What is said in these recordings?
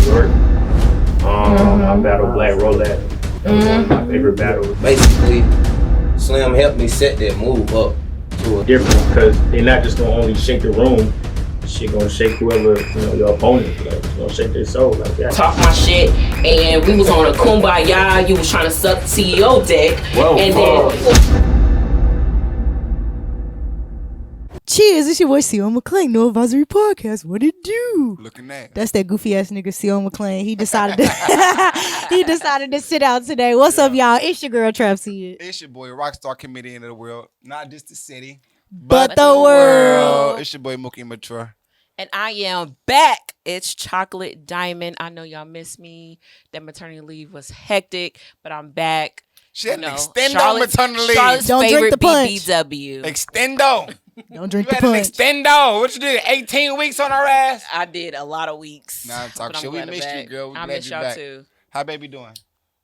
New York. I battled Black Roulette. That was one of my favorite battles. Basically, Slim helped me set that move up to a Different because they're not just gonna only shake the room. Shit gonna shake whoever, your opponent. Like, it's gonna shake their soul like that. Talk my shit, and we was on a kumbaya. You was trying to suck the CEO dick. Whoa, and then. Cheers, it's your boy C.O. McClain, NoAdvisory Podcast. What it do? Looking at. That's that goofy ass nigga C.O. McClain. He decided to sit out today. What's up, y'all? It's your girl Trapsy. It's your boy, rockstar comedian of the world. Not just the city, but the world. It's your boy Mookie Mature. And I am back. It's Chocolate Diamond. I know y'all miss me. That maternity leave was hectic, but I'm back. She had an extendo maternity leave. Charlotte's Don't drink favorite the punch. BBW. Extendo. Don't drink You the had an punch. extendo. What you did? 18 weeks on our ass? I did a lot of weeks. Nah, talk but I'm shit. We glad I'm missed you, back. girl. We I glad miss you y'all back. too. How baby doing?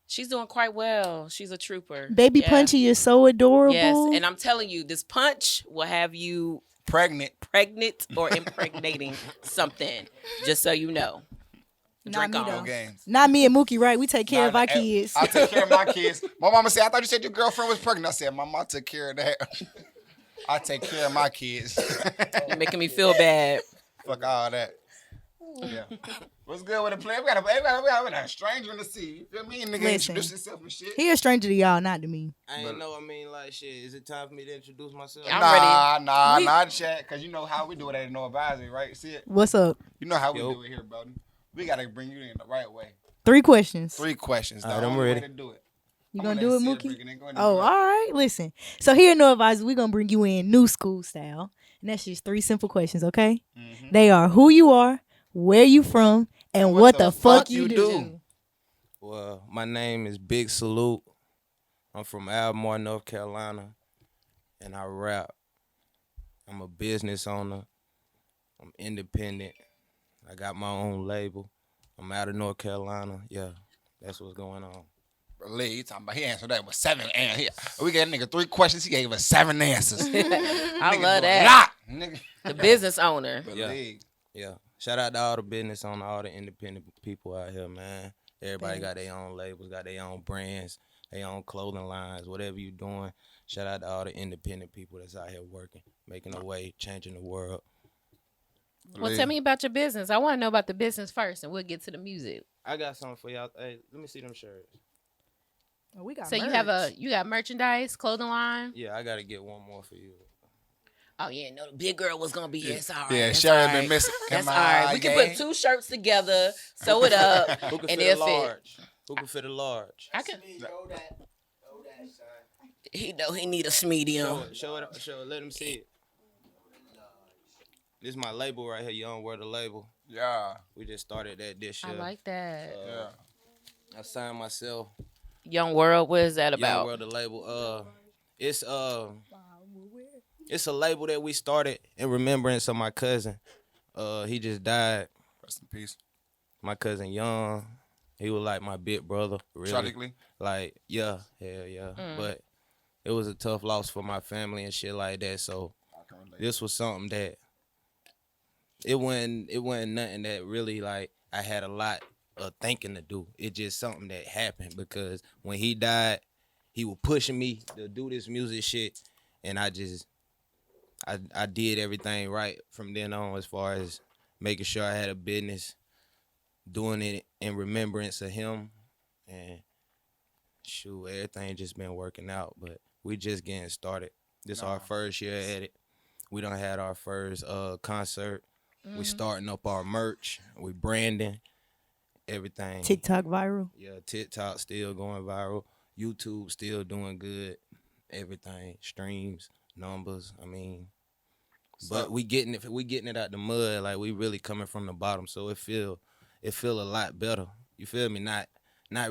She's doing quite well. She's a trooper. Baby Punchy is so adorable. Yes, and I'm telling you, this punch will have you Pregnant or impregnating something. Just so you know. Drink Not me, on. though. games. Not me and Mookie, right? We take care of our kids. I take care of my kids. My mama said, I thought you said your girlfriend was pregnant. I said, Mama, I took care of that. I take care of my kids. You're making me feel bad. Fuck all that. Yeah. What's good with the play? We got a stranger in the sea. You feel me? Nigga Listen. introduce himself and shit. He a stranger to y'all, not to me. I ain't know. I mean, like, shit. Is it time for me to introduce myself? I'm ready. Nah, chat. Cause you know how we do it at NoAdvisory, right? See it? What's up? You know how we do it here, brother. We gotta bring you in the right way. 3 questions. 3 questions. All right, the I'm only ready. way to do it. You I'm gonna let do it, Sid Mookie? bring it in. Go ahead and Oh, do all it. right. Listen. So here at No Advisor, we're gonna bring you in new school style. And that's just 3 simple questions, okay? Mm-hmm. They are who you are, where you from, and what the fuck you do. Well, my name is Big Salute. I'm from Albemarle, North Carolina, and I rap. I'm a business owner. I'm independent. I got my own label. I'm out of North Carolina. Yeah, that's what's going on. Lee, talking about he answered that with 7 answers. We gave a nigga 3 questions. He gave us 7 answers. I Nigga love do a that. lot, nigga. The business owner. Yeah. Shout out to all the business owners, all the independent people out here, man. Everybody got their own labels, got their own brands, their own clothing lines, whatever you doing. Shout out to all the independent people that's out here working, making a way, changing the world. Well, tell me about your business. I want to know about the business first, and we'll get to the music. I got something for y'all. Hey, let me see them shirts. Oh, we got So merch. you got merchandise, clothing line. Yeah, I got to get one more for you. Oh yeah, no, the big girl was gonna be here. It's all right. Yeah, That's Sherry all been right. missing. That's Come all right. on, We can gang. put 2 shirts together, sew it up, Who can and fit a it'll fit. large? Who can fit a large? I can. He know he need a medium. Show it. Let him see it. This is my label right here. Young World, the label. Yeah. We just started that this year. I like that. Yeah. I signed myself. Young World, what is that Young about? World, the label. It's a label that we started in remembrance of my cousin. He just died. Rest in peace. My cousin Young. He was like my big brother. Really. Tragically. Like, yeah, hell yeah. But it was a tough loss for my family and shit like that. So this was something that it wasn't nothing that really like I had a lot of thinking to do. It just something that happened because when he died, he was pushing me to do this music shit, and I did everything right from then on as far as making sure I had a business, doing it in remembrance of him, and shoot, everything just been working out. But we just getting started. This our first year at it. We done had our first concert. We starting up our merch. We branding everything. TikTok viral. Yeah, TikTok still going viral. YouTube still doing good. Everything, streams, numbers. I mean, but we getting it out the mud. Like we really coming from the bottom. So it feel a lot better. You feel me? Not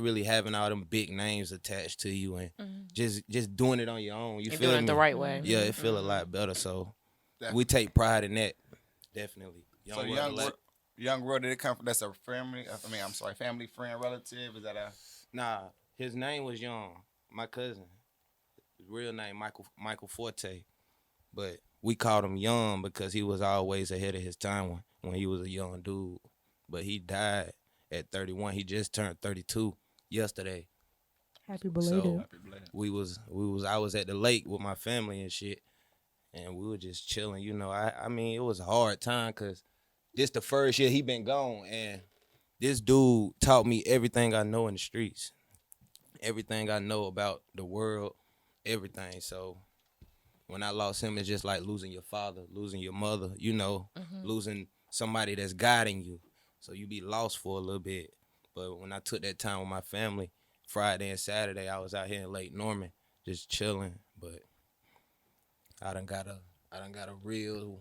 really having all them big names attached to you and just doing it on your own. You And feel doing me? it the right way. Yeah, it feel a lot better. So Definitely. we take pride in that. Definitely. So young world, did it come from? That's a family. Family, friend, relative. Is that a? Nah, his name was Young. My cousin. His real name Michael Forte, but we called him Young because he was always ahead of his time when he was a young dude. But he died at 31. He just turned 32 yesterday. Happy belated. So I was at the lake with my family and shit, and we were just chilling. You know, I mean, it was a hard time because this the first year he been gone, and this dude taught me everything I know in the streets, everything I know about the world, everything. So when I lost him, it's just like losing your father, losing your mother, you know, losing somebody that's guiding you. So you be lost for a little bit. But when I took that time with my family, Friday and Saturday, I was out here in Lake Norman just chilling. But I done got a real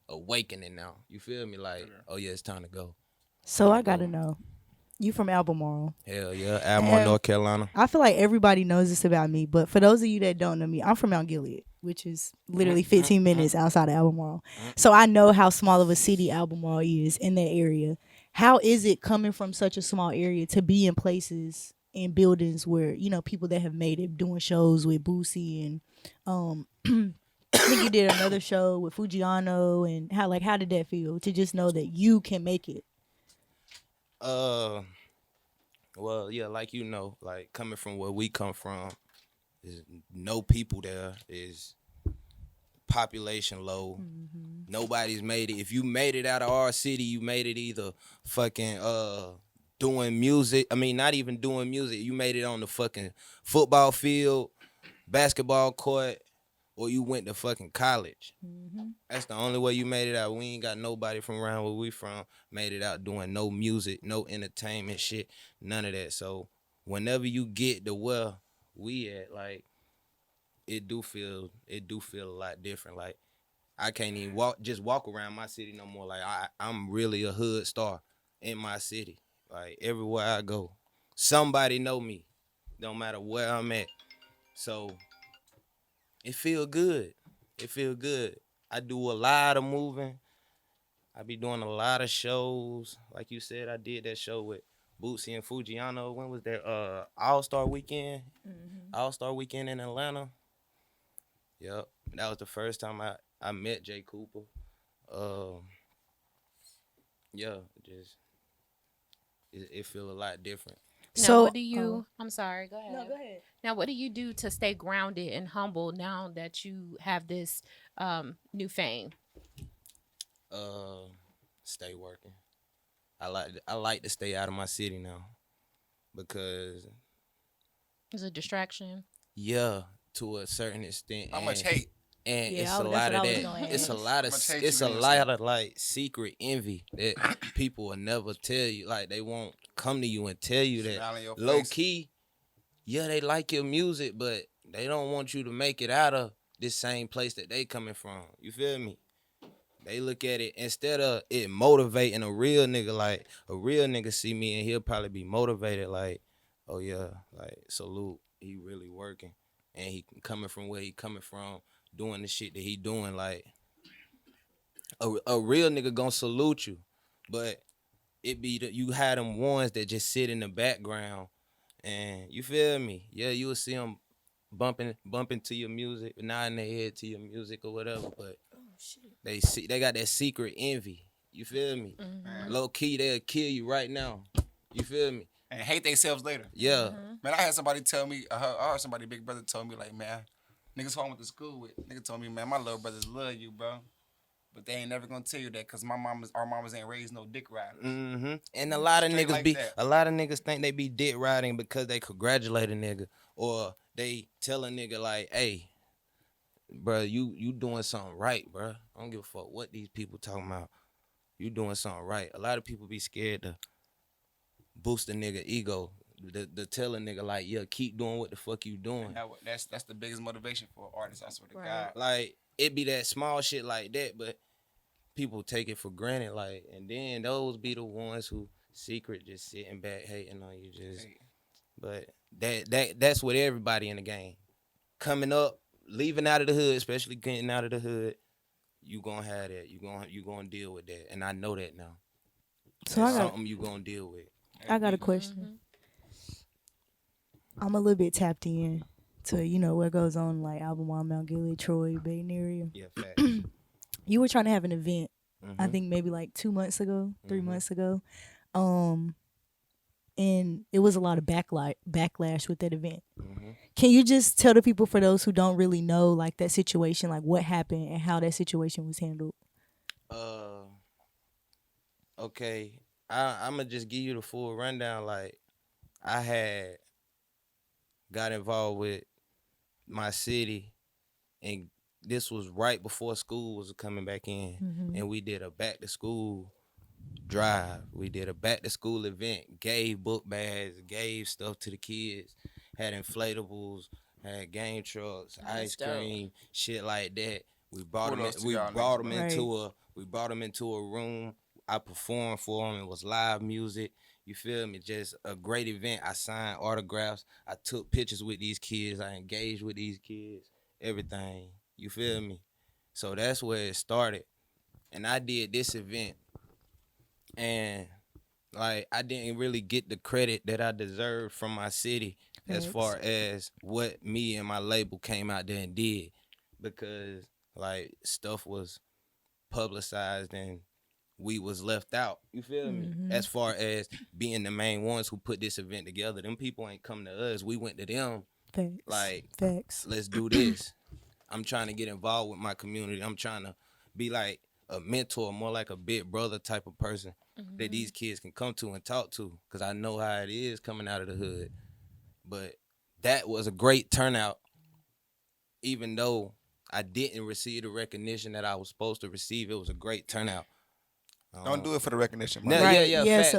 awakening now. You feel me? Like, oh yeah, it's time to go. So I gotta know, you from Albemarle? Hell yeah, Albemarle, North Carolina. I feel like everybody knows this about me, but for those of you that don't know me, I'm from Mount Gilead, which is literally 15 minutes outside of Albemarle. So I know how small of a city Albemarle is in that area. How is it coming from such a small area to be in places in buildings where, you know, people that have made it, doing shows with Boosie and I think you did another show with Fujiano, and how did that feel to just know that you can make it? Well, yeah, like you know, like coming from where we come from, there's no people there, is population low. Nobody's made it. If you made it out of our city, you made it either fucking doing music. I mean, not even doing music. You made it on the fucking football field, basketball court, or you went to fucking college. That's the only way you made it out. We ain't got nobody from around where we from made it out doing no music, no entertainment shit, none of that. So whenever you get to where we at, like, it do feel a lot different. Like, I can't even walk around my city no more. Like, I'm really a hood star in my city. Like, everywhere I go, somebody know me, no matter where I'm at. So it feel good. It feel good. I do a lot of moving. I be doing a lot of shows. Like you said, I did that show with Bootsy and Fujiano. When was that? All-Star Weekend? All-Star Weekend in Atlanta. Yep. That was the first time I met Jay Cooper. Yeah, it feel a lot different. Now, So what do you? I'm sorry. Go ahead. No, go ahead. Now, what do you do to stay grounded and humble now that you have this new fame? Stay working. I like to stay out of my city now because Is it a distraction? yeah, to a certain extent. How much hate? And Yeah, it's that's a what lot I of was that. gonna It's a ask. lot of How much hate it's you a gonna lot of like secret envy that people will never tell you. Like, they won't come to you and tell you Smile in that. your Low face. key, yeah, they like your music, but they don't want you to make it out of this same place that they coming from. You feel me? They look at it, instead of it motivating a real nigga, like a real nigga see me and he'll probably be motivated, like, oh yeah, like, salute, he really working. And he coming from where he coming from, doing the shit that he doing. Like, a real nigga gonna salute you. But it be you had them ones that just sit in the background, and you feel me? Yeah, you will see them bumping to your music, nodding their head to your music or whatever, but they got that secret envy. You feel me? Low key, they'll kill you right now. You feel me? And hate themselves later. Yeah. Man, I had somebody tell me, I heard somebody, big brother told me, like, man, niggas who I went to school with, nigga told me, man, my little brothers love you, bro. But they ain't never gonna tell you that because our mamas ain't raised no dick riders. And a lot of Straight niggas like be that. a lot of niggas think they be dick riding because they congratulate a nigga, or they tell a nigga like, hey, bro, you doing something right, bro. I don't give a fuck what these people talking about. You doing something right. A lot of people be scared to boost a nigga ego, to tell a nigga like, yeah, keep doing what the fuck you doing. That's the biggest motivation for artists, I swear to Right. God. Like, it be that small shit like that, but people take it for granted, like, and then those be the ones who secret just sitting back hating on you, just. Hey. But that's with everybody in the game. Coming up, leaving out of the hood, especially getting out of the hood, you gonna have that. You gonna deal with that, and I know that now. So That's something you gonna deal with. I got a question. I'm a little bit tapped in to, you know, what goes on, like Albemarle, Mount Gilead, Troy, Baton area. Yeah, facts. You were trying to have an event, I think maybe like 2 months ago, 3 months ago. it was a lot of backlash with that event. Can you just tell the people, for those who don't really know, like, that situation, like what happened and how that situation was handled? Okay, I'm gonna just give you the full rundown. Like, I had got involved with my city, and this was right before school was coming back in, and we did a back to school drive. We did a back to school event, gave book bags, gave stuff to the kids, had inflatables, had game trucks, ice cream, shit like that. We brought them. We brought them into a room. I performed for them. It was live music. You feel me? Just a great event. I signed autographs. I took pictures with these kids. I engaged with these kids. Everything. You feel me? So that's where it started. And I did this event. And, like, I didn't really get the credit that I deserved from my city as far as what me and my label came out there and did. Because, like, stuff was publicized and we was left out. You feel me? As far as being the main ones who put this event together. Them people ain't come to us. We went to them. Facts. Let's do this. I'm trying to get involved with my community. I'm trying to be like a mentor, more like a big brother type of person that these kids can come to and talk to, because I know how it is coming out of the hood. But that was a great turnout, even though I didn't receive the recognition that I was supposed to receive. It was a great turnout. Don't do it for the recognition, No, man. Facts.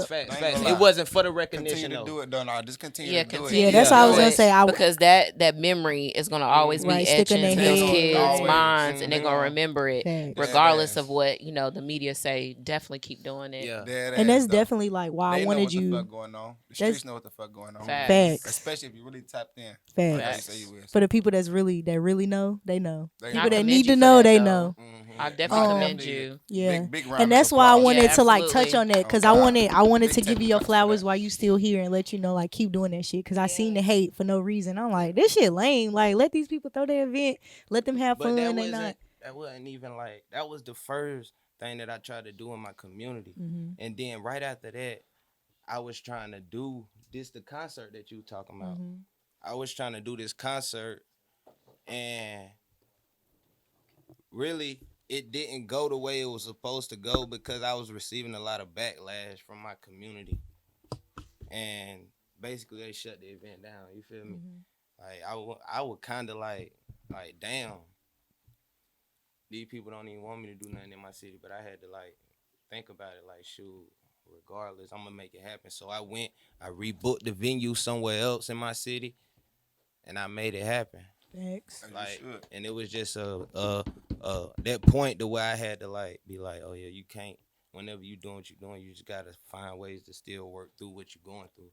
It wasn't for the recognition. Continue to do it, though. No, just continue to do it. Yeah, that's what I was gonna say. Because that memory is gonna always be etched into those kids' minds, and they're gonna remember it, regardless of what the media say. Definitely keep doing it. Yeah. And that's definitely like why I wanted you. Know what the fuck going on. The streets know what the fuck going on. Facts. Especially if you really tapped in. Facts. For the people that really know, they know. People that need to know, they know. I definitely commend you. Yeah, big and that's why I wanted to like touch on that, because I wanted Big to give you your flowers while you still here and let you know, like, keep doing that shit, because I seen the hate for no reason. I'm like, this shit lame. Like, let these people throw their event, let them have fun. That wasn't even like, that was the first thing that I tried to do in my community, and then right after that, I was trying to do the concert that you talking about. I was trying to do this concert, and really, it didn't go the way it was supposed to go because I was receiving a lot of backlash from my community. And basically they shut the event down, you feel me? Like, I would kind of like, damn, these people don't even want me to do nothing in my city, but I had to, like, think about it, like, shoot, regardless, I'm going to make it happen. So I rebooked the venue somewhere else in my city, and I made it happen. Thanks. Like, and it was just that point to where I had to, like, be like, oh yeah, you can't. Whenever you doing what you're doing, you just gotta find ways to still work through what you're going through.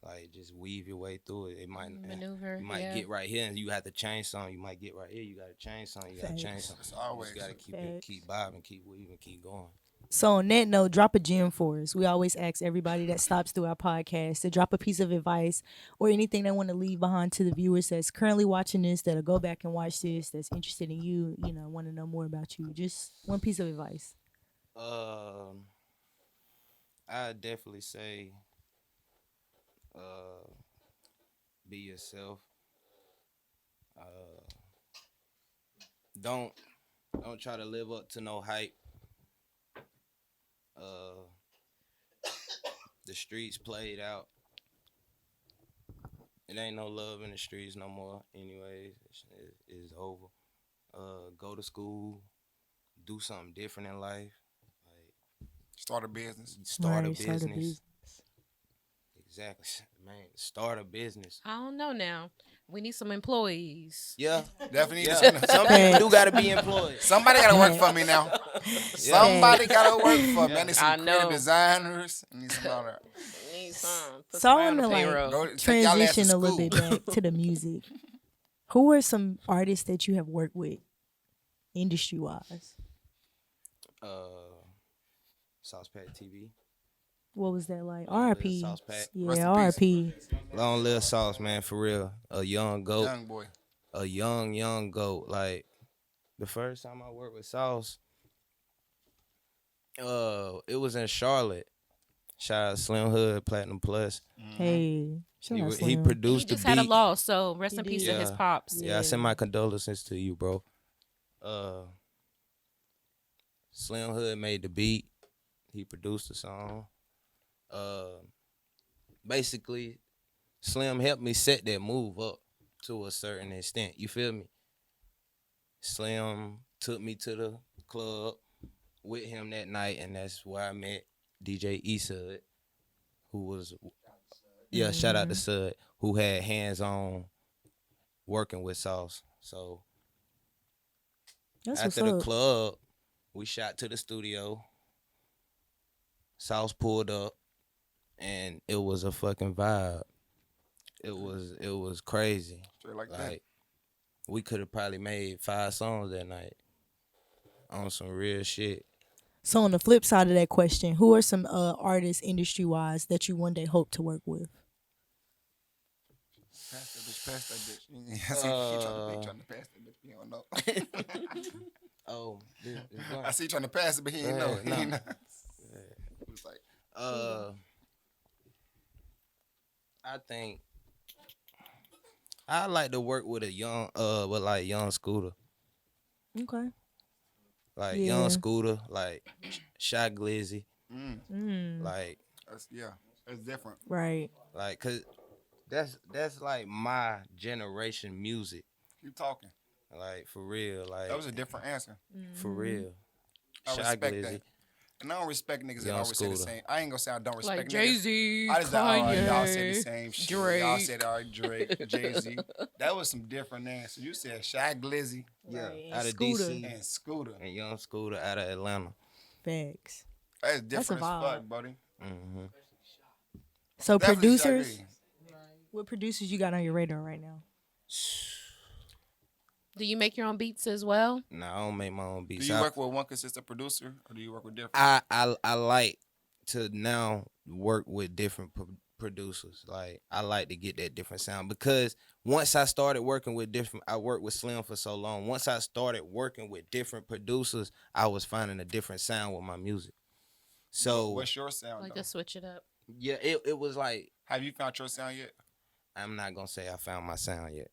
Like, just weave your way through it. It might maneuver. You might get right here, and you have to change something. You might get right here. You gotta change something. You gotta change something. You just gotta keep bobbing, keep weaving, keep going. So on that note, drop a gem for us. We always ask everybody that stops through our podcast to drop a piece of advice or anything they want to leave behind to the viewers that's currently watching this, that'll go back and watch this, that's interested in you, want to know more about you. Just one piece of advice. I'd definitely say be yourself. Don't try to live up to no hype. The streets played out. It ain't no love in the streets no more. Anyways, it's over. Go to school. Do something different in life. Like, start a business. Start a business. Exactly, man. Start a business. I don't know now. We need some employees. Yeah, definitely. Yeah. Some people do gotta be employed. Somebody gotta work for me now. Somebody gotta work for me. I need some creative designers. I need some other. So I want to like transition a little bit back to the music. Who are some artists that you have worked with, industry wise? Sauce Pack TV. What was that like? R.I.P. Sauce Pack. Yeah, R.I.P. Long live Sauce, man, for real. A young goat. Young boy. A young goat. Like, the first time I worked with Sauce, it was in Charlotte. Shout out Slim Hood, Platinum Plus. Hey, shout out He Slim. produced He the just had a beat. loss, so rest He in peace did. to his pops. Yeah, I send my condolences to you, bro. Slim Hood made the beat. He produced the song. Basically, Slim helped me set that move up to a certain extent. You feel me? Slim took me to the club with him that night, and that's where I met DJ Esud, who was, shout out to Sud, who had hands-on working with Sauce. So That's after what's the up. club, we shot to the studio. Sauce pulled up, and it was a fucking vibe. It was crazy. Straight like that. We could have probably made 5 songs that night on some real shit. So on the flip side of that question, who are some artists industry-wise that you one day hope to work with? Pass that bitch. He trying to pass that bitch. He don't know. Oh, I see you trying to pass it, but he ain't know. He ain't know. It was like, I think I like to work with a young, young Scooter. Okay. Like young Scooter, like Shy Glizzy. Like that's different. Right. Like, cause that's like my generation music. Keep talking. Like for real. Like That was a different answer. for real. I Shy respect Glizzy. that. And I don't respect niggas that Young always say the Scooter. same. I ain't gonna say I don't respect Like niggas. Jay-Z, I just like, all right, y'all said the Kanye, same shit. Drake. Y'all said, all right, Drake, Jay-Z. That was some different answers. You said Shy Glizzy Right. Out of Scooter. DC. and Scooter. And Young Scooter out of Atlanta. Facts. That's different as vibe. fuck, buddy. Mm-hmm. So Definitely producers, Shy Glizzy. what producers you got on your radar right now? Do you make your own beats as well? Nah, I don't make my own Do beats. you work with one consistent producer or do you work with different? I like to now work with different producers. Like I like to get that different sound because once I started working with I worked with Slim for so long. Once I started working with different producers, I was finding a different sound with my music. So What's your sound? Like Though? to switch it up. yeah, it was like Have you found your sound yet? I'm not gonna say I found my sound yet.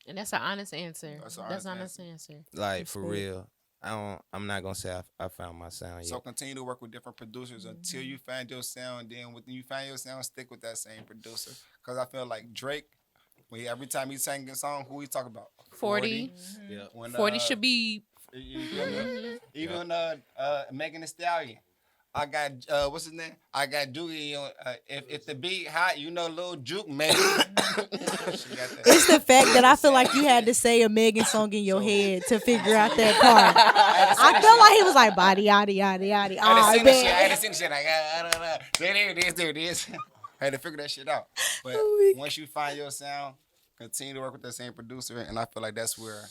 And that's an honest answer. That's an That's honest an honest answer. Like for real, I'm not gonna say I found my sound yet. So continue to work with different producers until you find your sound. Then when you find your sound, stick with that same producer. Cause I feel like Drake, every time he sang a song, who he talk about? 40. Yeah. When, 40 should be. you feel me? Even Megan Thee Stallion. I got what's his name? I got Doogie on. If the beat hot, you know, Lil Juke, man. It's the fact that I feel like you had to say a Megan song in your head to figure out that part. I feel like he was like body yaddy yaddy yaddy. I had to sing the shit like there it is. I had to figure that shit out. But once you find your sound, continue to work with that same producer, and I feel like that's where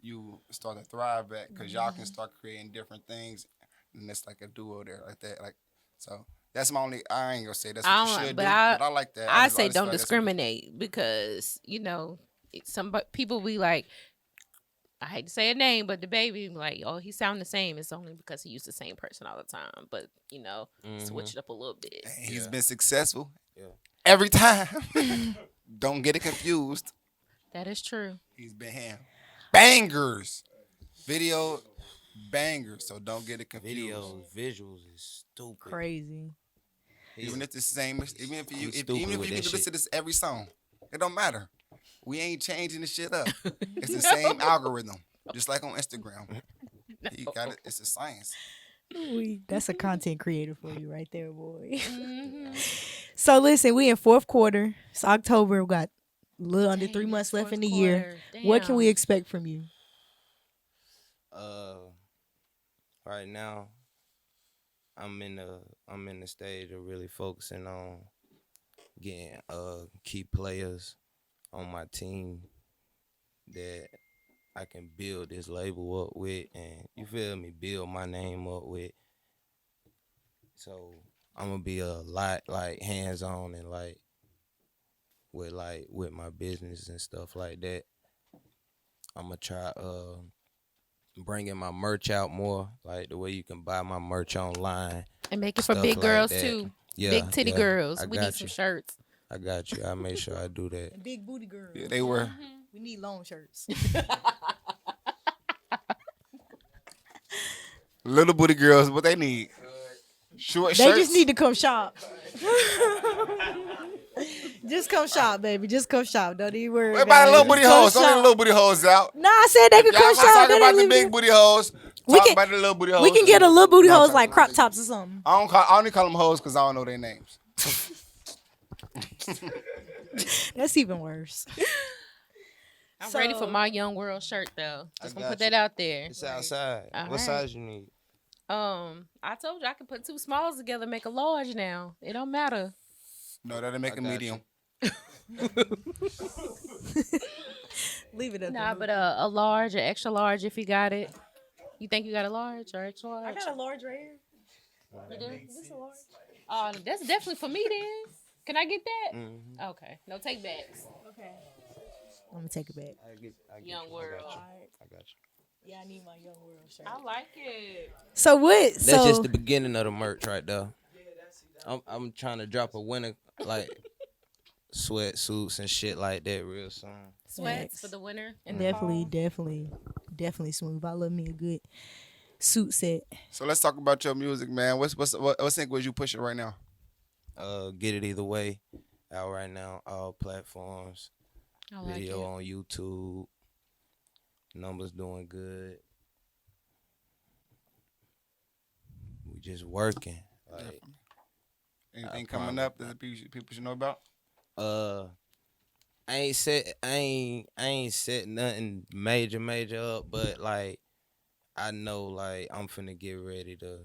you start to thrive at because y'all can start creating different things. And it's like a duo there, like that, like so. That's my only. I ain't gonna say that's what you should do, but I like that. I just say feel don't like that's discriminate because some people be like, I hate to say a name, but the baby like, oh, he sound the same. It's only because he used the same person all the time. But switch it up a little bit. And he's been successful every time. Don't get it confused. That is true. He's been bangers, video. Bangers, so don't get it confused. Visuals is stupid. Crazy. Even if it's the same, even if you with that listen to this every song, it don't matter. We ain't changing the shit up. It's the same algorithm, just like on Instagram. You got it. It's a science. That's a content creator for you right there, boy. So listen, we in fourth quarter. It's October. We got a little under 3 months left in the year. What can we expect from you? Right now, I'm in the stage of really focusing on getting key players on my team that I can build this label up with, and you feel me, build my name up with. So I'm gonna be a lot like hands on and with my business and stuff like that. I'm gonna try bringing my merch out more, like the way you can buy my merch online and make it for stuff big like girls that. too. Yeah, Big titty yeah, girls. I We got need some you. shirts. I got you. I make sure I do that. And big booty girls. Yeah, they were. We need long shirts. Little booty girls, what they need? Short They shirts. just need to come shop. Just come shop, baby. Just come shop. Don't even worry. What about the little Just booty come hoes? Don't let the shop. little booty hoes out. Nah, I said they could Y'all come want to shop. talk They about didn't the leave big it. booty hoes. We Talk can- about the little booty hoes. We can get a little booty No, hoes talk like about crop the big tops or something. I only call them hoes because I don't know their names. That's even worse. I'm ready for So- my Young World shirt though. Just I gonna put got that out there. It's outside. All What right. size you need? I told you I can put two smalls together, make a large now. It don't matter. No, that'll make a got medium. Leave it up. Nah, to but a large, an extra large if you got it. You think you got a large or extra large? I got a large right here. You do? Is this a large? Oh, that's definitely for me then. Can I get that? Mm-hmm. Okay. No take backs. Okay. I'm gonna take it back. I get Young you. World. I got you. Yeah, I need my Young World shirt. I like it. So what? That's So just the beginning of the merch right there. I'm trying to drop a winter like sweatsuits and shit like that real soon. Sweats Facts. for the winter and the definitely smooth. I love me a good suit set. So let's talk about your music, man. What's single you pushing right now? Get It Either Way out right now, all platforms. fall. I like Video it. on YouTube. Numbers doing good. We just working. Like Anything I coming promise. up that people should know about? I ain't set nothing major up, but like I know like I'm finna get ready to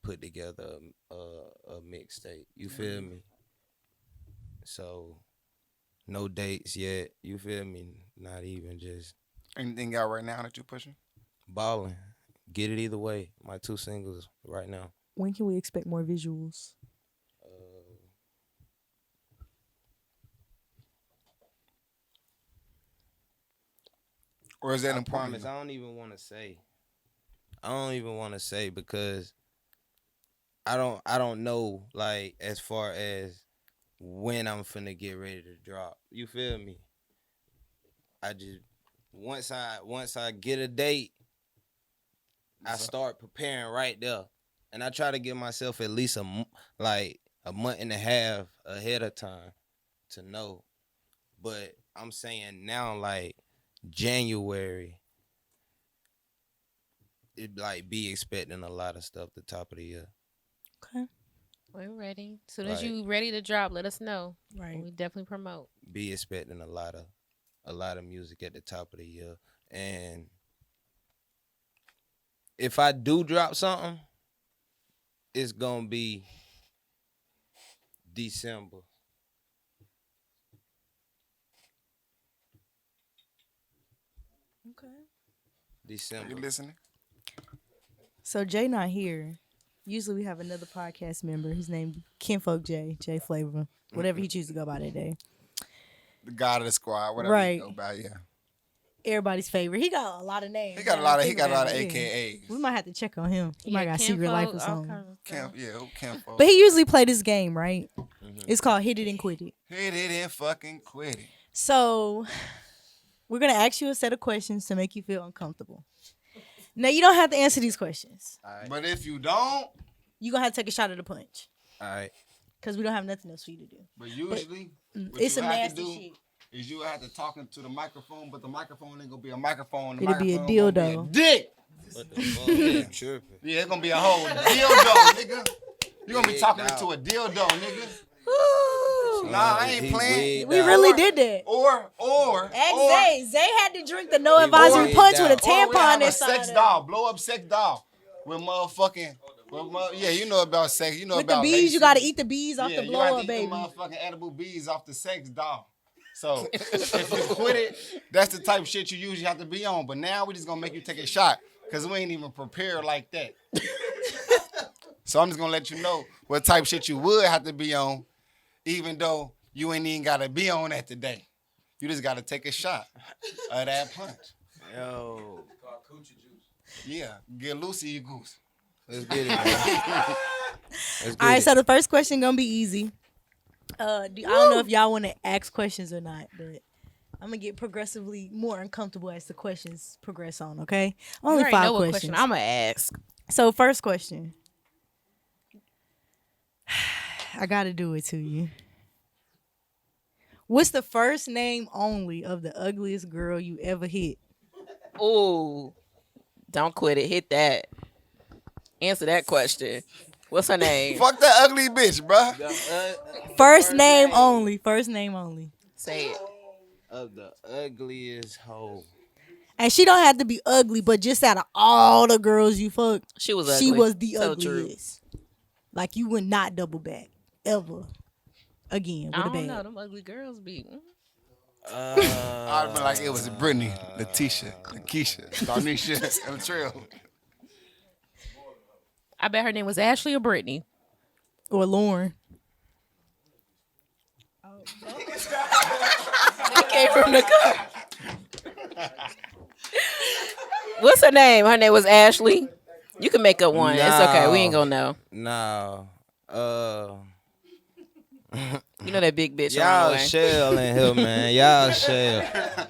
put together a mixtape. You feel me? So no dates yet. You feel me? Not even just Anything out right now that you pushing? balling. Get It Either Way. My 2 singles right now. When can we expect more visuals? Or is that I important? promise. I don't even want to say. I don't even want to say because I don't know like as far as when I'm finna get ready to drop. You feel me? I just once I get a date, I start preparing right there, and I try to give myself at least a month and a half ahead of time to know. But I'm saying now like January, it like be expecting a lot of stuff the top of the year. Okay. We're ready. As soon as Right. you ready to drop, let us know. Right. We definitely promote. Be expecting a lot of music at the top of the year. And if I do drop something, it's gonna be December. Okay. December. You listening? So Jay not here. Usually we have another podcast member. His name Kinfolk Jay Flavor, whatever he chooses to go by that day. The god of the squad, whatever Right. you go by, yeah. Everybody's favorite. He got a lot of names. He got a now lot I of think about it, yeah. AKAs. We might have to check on him. He might got secret life or something. Camp, But he usually play this game, right? Mhm. It's called Hit It and Quit It. Hit it and fucking quit it. So we're gonna ask you a set of questions to make you feel uncomfortable. Now you don't have to answer these questions. All right. But if you don't, You're gonna have to take a shot at the punch. All right. Because we don't have nothing else for you to do. but usually, what It's you a have to nasty do shit. is you have to talk into the microphone, but the microphone ain't gonna be a microphone. The It'll be a microphone gonna dildo. be a dick. What the fuck? You tripping. Yeah, it's gonna be a whole dildo, nigga. You gonna be Wigged talking out. into a dildo, nigga. Ooh. Nah, I He ain't playing. wigged We out. really did that. Or Ask or Zay. Zay had to drink the no advisory wigged punch with a out. or we tampon have a inside sex of it. doll, blow up sex doll with motherfucking. Yeah, you know about sex. You know With the about bees, laces. you gotta eat the bees off Yeah, the you blow have to up, eat baby. the motherfucking edible bees off the sex doll. So if you quit it, that's the type of shit you usually have to be on. But now we just gonna make you take a shot because we ain't even prepared like that. So I'm just gonna let you know what type of shit you would have to be on, even though you ain't even gotta be on that today. You just gotta take a shot of that punch. Yo. Yeah, get loosey you goose. Let's get it, man. Let's get All right, it. so the first question gonna be easy. I don't know if y'all want to ask questions or not, but I'm gonna get progressively more uncomfortable as the questions progress on. Okay, You only already 5 know what questions. question I'm gonna ask. So first question, I gotta do it to you. What's the first name only of the ugliest girl you ever hit? Ooh, don't quit it. Hit that. Answer that question. What's her name? Fuck that ugly bitch, bruh. First name only. First name only. Say it. Of the ugliest hoe. And she don't have to be ugly, but just out of all the girls you fucked, She was ugly. she was the So true. ugliest. Like you would not double back ever again with I a don't bag. know. Them ugly girls be. I'd have been like it was Brittany, Letitia, Lakeisha, Darnisha, and Trill. I bet her name was Ashley or Brittany. Or Lauren. It came from the cup. What's her name? Her name was Ashley. You can make up one. It's okay. We ain't gonna know. No. You know that big bitch on Y'all the way. shell in here, man. Y'all shell. That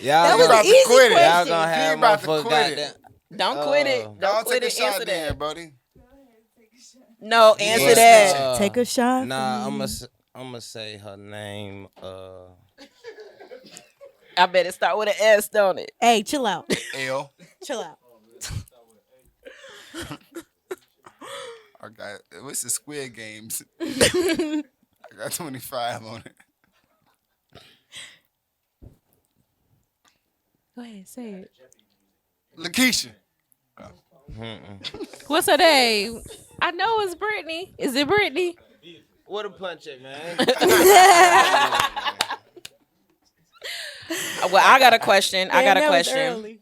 Y'all was about an to easy quit it. question. y'all gonna have He about to motherfucker quit goddamn. it. Don't quit it. Don't Don't quit take a it. shot Answer then, that. buddy. No, answer Yeah. that. Take a shot. Nah, for me. I'm gonna say her name. I bet it start with an S, don't it? Hey, chill out. L. Chill out. I got what's the Squid Games? I got 25 on it. Go ahead, say it. Lakeisha. What's her name? I know it's Brittany. Is it Brittany? What a punch it, man. Well, I got a question. I Damn, got a that was question. early.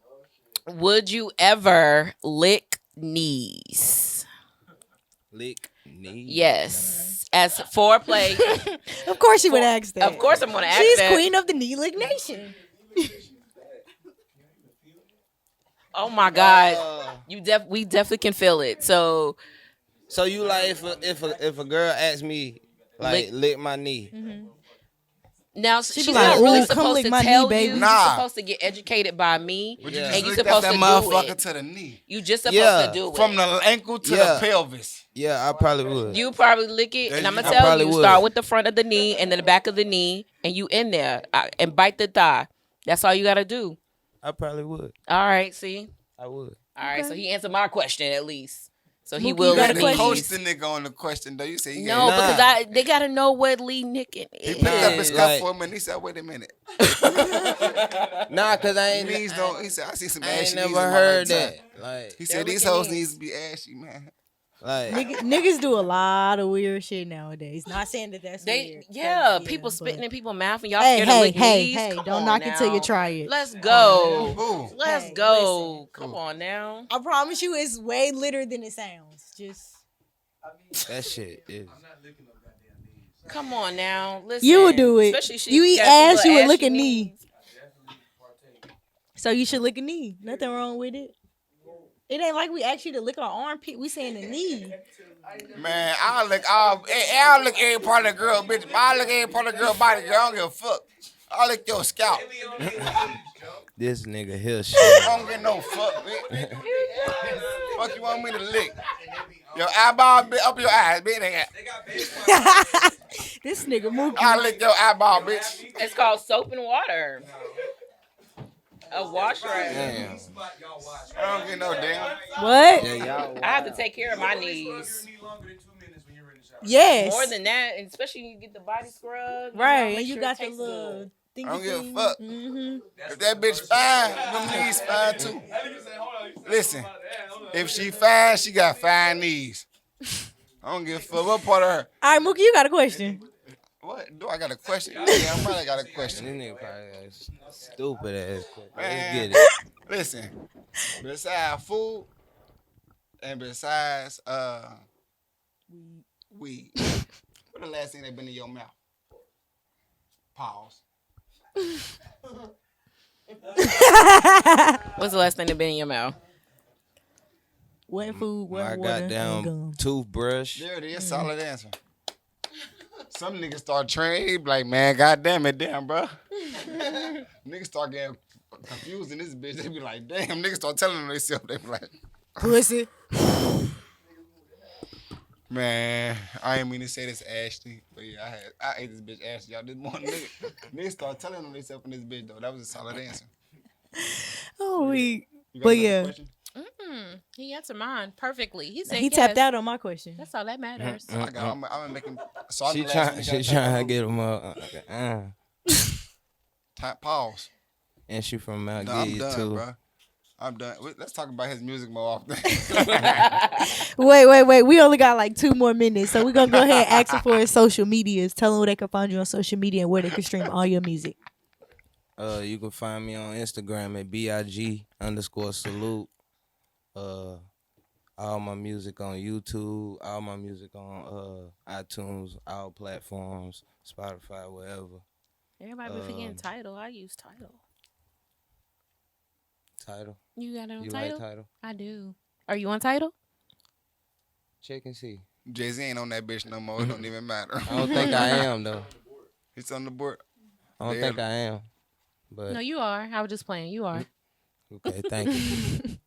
Would you ever lick knees? Lick knee. Yes. As foreplay. Of course she would ask that. Of course I'm gonna ask She's that. queen of the knee lick nation. Oh my God. We definitely can feel it. So So you like if a girl asks me like lick my knee, now She she's be like, not really "Ooh, come supposed lick to my knee, tell baby." you. Nah. You're supposed to get educated by me. Would you Yeah. just And you lick supposed that to do motherfucker it. to the knee? You just supposed Yeah. to do it. From the ankle to Yeah. the pelvis. yeah, I probably would. You probably lick it, and Yeah, I'm gonna I tell probably you, would. start with the front of the knee and then the back of the knee, and you in there and bite the thigh. That's all you gotta do. I probably would. All right, see. I would. All right, so he answered my question at least. So he Mookie, will you got lick a You question? coached knees. the nigga on the question though. You say you No, got because they gotta know what Lee nicking He is. picked up his Nah, cup like- for a minute. He said, "Wait a minute." Nah, cause I ain't. Knees don't. He said, "I see some I ain't ashy never knees in my heard lifetime." that. Like, He said, They're "These licking hoes knees. needs to be ashy, man." Niggas do a lot of weird shit nowadays. Not saying that that's weird. People but- spitting in people's mouth and y'all Hey, scared to lick knees. hey, Come don't on knock now. it till you try it. Let's go. Ooh. Let's Hey, go. Come on now. I promise you, it's way litter than it sounds. Just that shit is. Come on now. Listen. you would do it. Especially she You eat got them ass, little you would ashy lick a knees. knee. So you should lick a knee. Nothing wrong with it. It ain't like we ask you to lick our armpit. We saying the knee. Man, I'll lick every part of the girl, bitch. I'll lick every part of the girl body, girl. I don't give a fuck. I'll lick your scalp. This nigga here I shit. don't get no fuck, bitch. Fuck you want me to lick? Your eyeball bit up your eyes, bitch. This nigga Mookie. I'll lick your eyeball, bitch. It's called soap and water. A wash rag. Damn. I don't get no damn. What? Yeah, y'all. I have to take care of my knees. Yes. More than that, and especially when you get the body scrub. right. Make And you sure got it the tastes little good. thingy I don't give a thing. fuck. If that bitch fine, them knees fine too. Listen, if she fine, she got fine knees. I don't give a fuck what part of her. All right, Mookie, you got a question. What? Do I got a question? Yeah, I might have got a This question. nigga probably got a stupid ass. Let's Man, get it. listen. Besides food and besides weed, what the last thing that been in your mouth? Pause. What's the last thing that been in your mouth? Wasn't food, My wasn't water, and goddamn gum. toothbrush. There it is. Solid answer. Some niggas start training. He be like, man, goddamn it, damn, bro. Niggas start getting confused in this bitch. They be like, damn. Niggas start telling them themselves. They be like, Pussy. man, I ain't mean to say this, Ashley, but yeah, I ate this bitch Ashley y'all this morning. Niggas start telling them themselves in this bitch though. That was a solid answer. Oh, we. You got But another yeah, question? He answered mine perfectly. He said he yes. tapped out on my question. That's all that matters. I'm making. So I'm She the last one trying to get him up. Pause. And she from Mount No, I'm Gilead done, too. bro. I'm done. Let's talk about his music more often. Wait. We only got like 2 more minutes. So we're going to go ahead and ask him for his social medias. Tell them where they can find you on social media and where they can stream all your music. You can find me on Instagram at BIG_salute. All my music on YouTube, all my music on iTunes, all platforms, Spotify, wherever. Everybody be forgetting Tidal. I use Tidal. Tidal. You got it on You Tidal? like Tidal? I do. Are you on Tidal? Check and see. Jay-Z ain't on that bitch no more. It don't even matter. I don't think I am though. He's on the board. I don't think I am. But No, you are. I was just playing. You are. okay, thank you.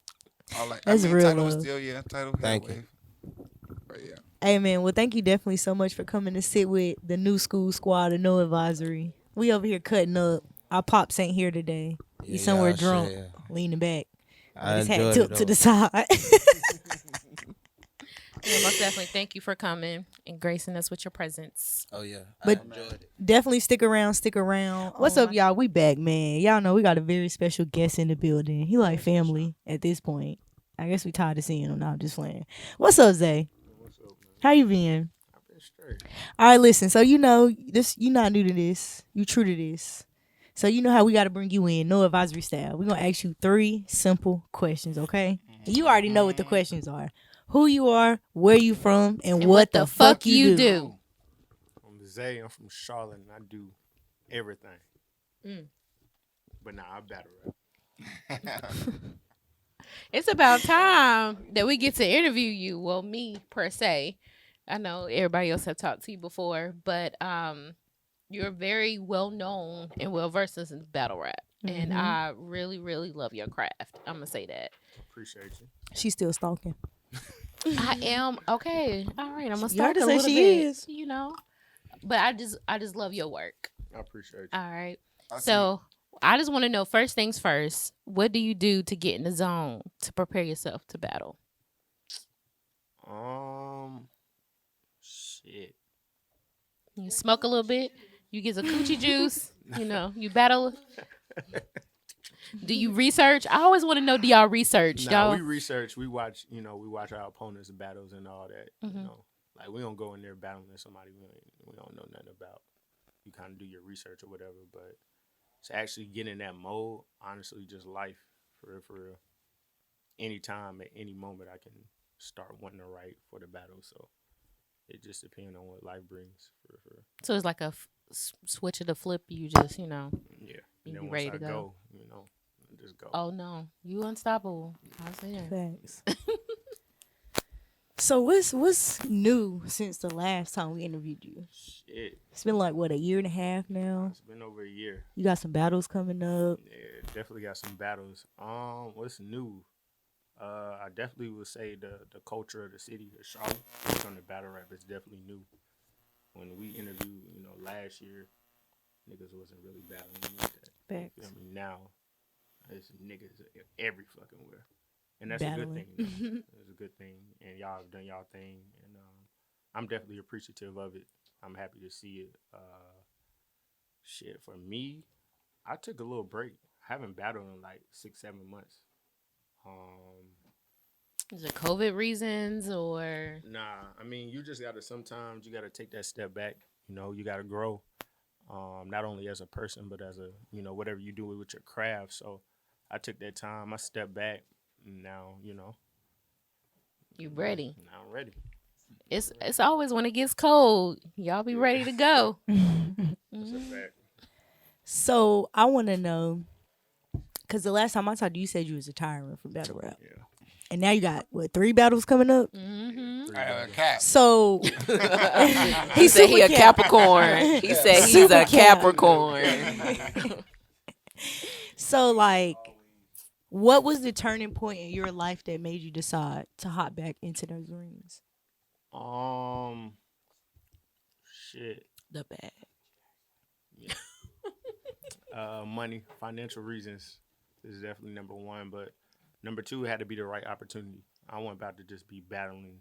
That's real Title love. was still, title. Thank yeah, you. But yeah. Hey, man. Well, thank you definitely so much for coming to sit with the new school squad of No Advisory. We over here cutting up. Our pops ain't here today. Yeah, He's somewhere y'all drunk, shit, yeah. leaning back. I His hat enjoyed tilt it to the though. side. Yeah, most definitely. Thank you for coming and gracing us with your presence. Oh yeah, But- I enjoyed it. Definitely stick around. What's up, y'all? We back, man. Y'all know we got a very special guest in the building. He like family at this point. I guess we tired of seeing him. Now I'm just playing. What's up, Zay? What's up, man? How you been? I've been straight. All right, listen. So you know this. You not new to this. You true to this. So you know how we got to bring you in, No Advisory style. We're gonna ask you 3 simple questions, okay? And you already know what the questions are. Who you are, where you from, and what the fuck you do. I'm Zay. I'm from Charlotte, and I do everything. But nah, I battle rap. It's about time that we get to interview you. Well, me per se. I know everybody else have talked to you before, but you're very well known and well versed in battle rap, and I really, really love your craft. I'm gonna say that. Appreciate you. She's still stalking. I am okay. All right, I'm gonna Y'all start can a say little she bit. is. You know, but I just love your work. I appreciate you. All right. I see. So I just want to know, first things first, what do you do to get in the zone to prepare yourself to battle? Shit. You smoke a little bit. You get some coochie juice. You know, you battle. Do you research? I always want to know, do y'all research? Nah, Y'all? we research. We watch. We watch our opponents' battles and all that. Mm-hmm. You know, like we don't go in there battling somebody we don't know nothing about. You kind of do your research or whatever, but to actually get in that mode, honestly, just life for real. Anytime, at any moment, I can start wanting to write for the battle. So it just depends on what life brings for real. So it's like a switch of the flip. You just, Yeah. You And then be once ready I to go. just go. Oh no, you unstoppable. I'll say that. Thanks. So what's new since the last time we interviewed you? Shit. It's been like what, a year and a half now. It's been over a year. You got some battles coming up. Yeah, definitely got some battles. What's new? I definitely would say the culture of the city of Charlotte on the battle rap is definitely new. When we interviewed, last year, niggas wasn't really battling like that. Facts. You feel me? Now, it's niggas every fucking where. And that's Battling. a good thing. It's a good thing. And y'all have done y'all thing. And I'm definitely appreciative of it. I'm happy to see it. Shit, for me, I took a little break. I haven't battled in like 6-7 months. Is it COVID reasons or? Nah, I mean, you just sometimes you gotta take that step back. You gotta grow. Not only as a person, but as a, whatever you do with your craft. So I took that time. I stepped back. And now, You ready? now I'm ready. It's always when it gets cold, y'all be ready to go. That's a fact. So I want to know, because the last time I talked to you, you said you was retiring from battle rap. Yeah. And now you got, what, 3 battles coming up? Mm-hmm. Cap. So He said he a super cap. Capricorn. He said he's Super a cap. Capricorn. So, like, what was the turning point in your life that made you decide to hop back into those rings? Shit. The bag. Money, financial reasons is definitely number one, but number two had to be the right opportunity. I wasn't about to just be battling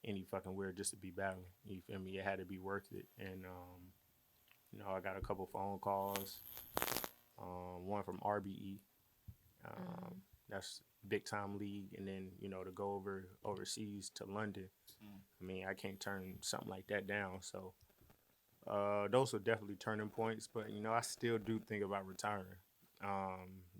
any fucking where just to be battling. You feel me? It had to be worth it. And I got a couple phone calls. One from RBE. That's big time league, and then to go overseas to London. I mean, I can't turn something like that down. So those were definitely turning points. But I still do think about retiring.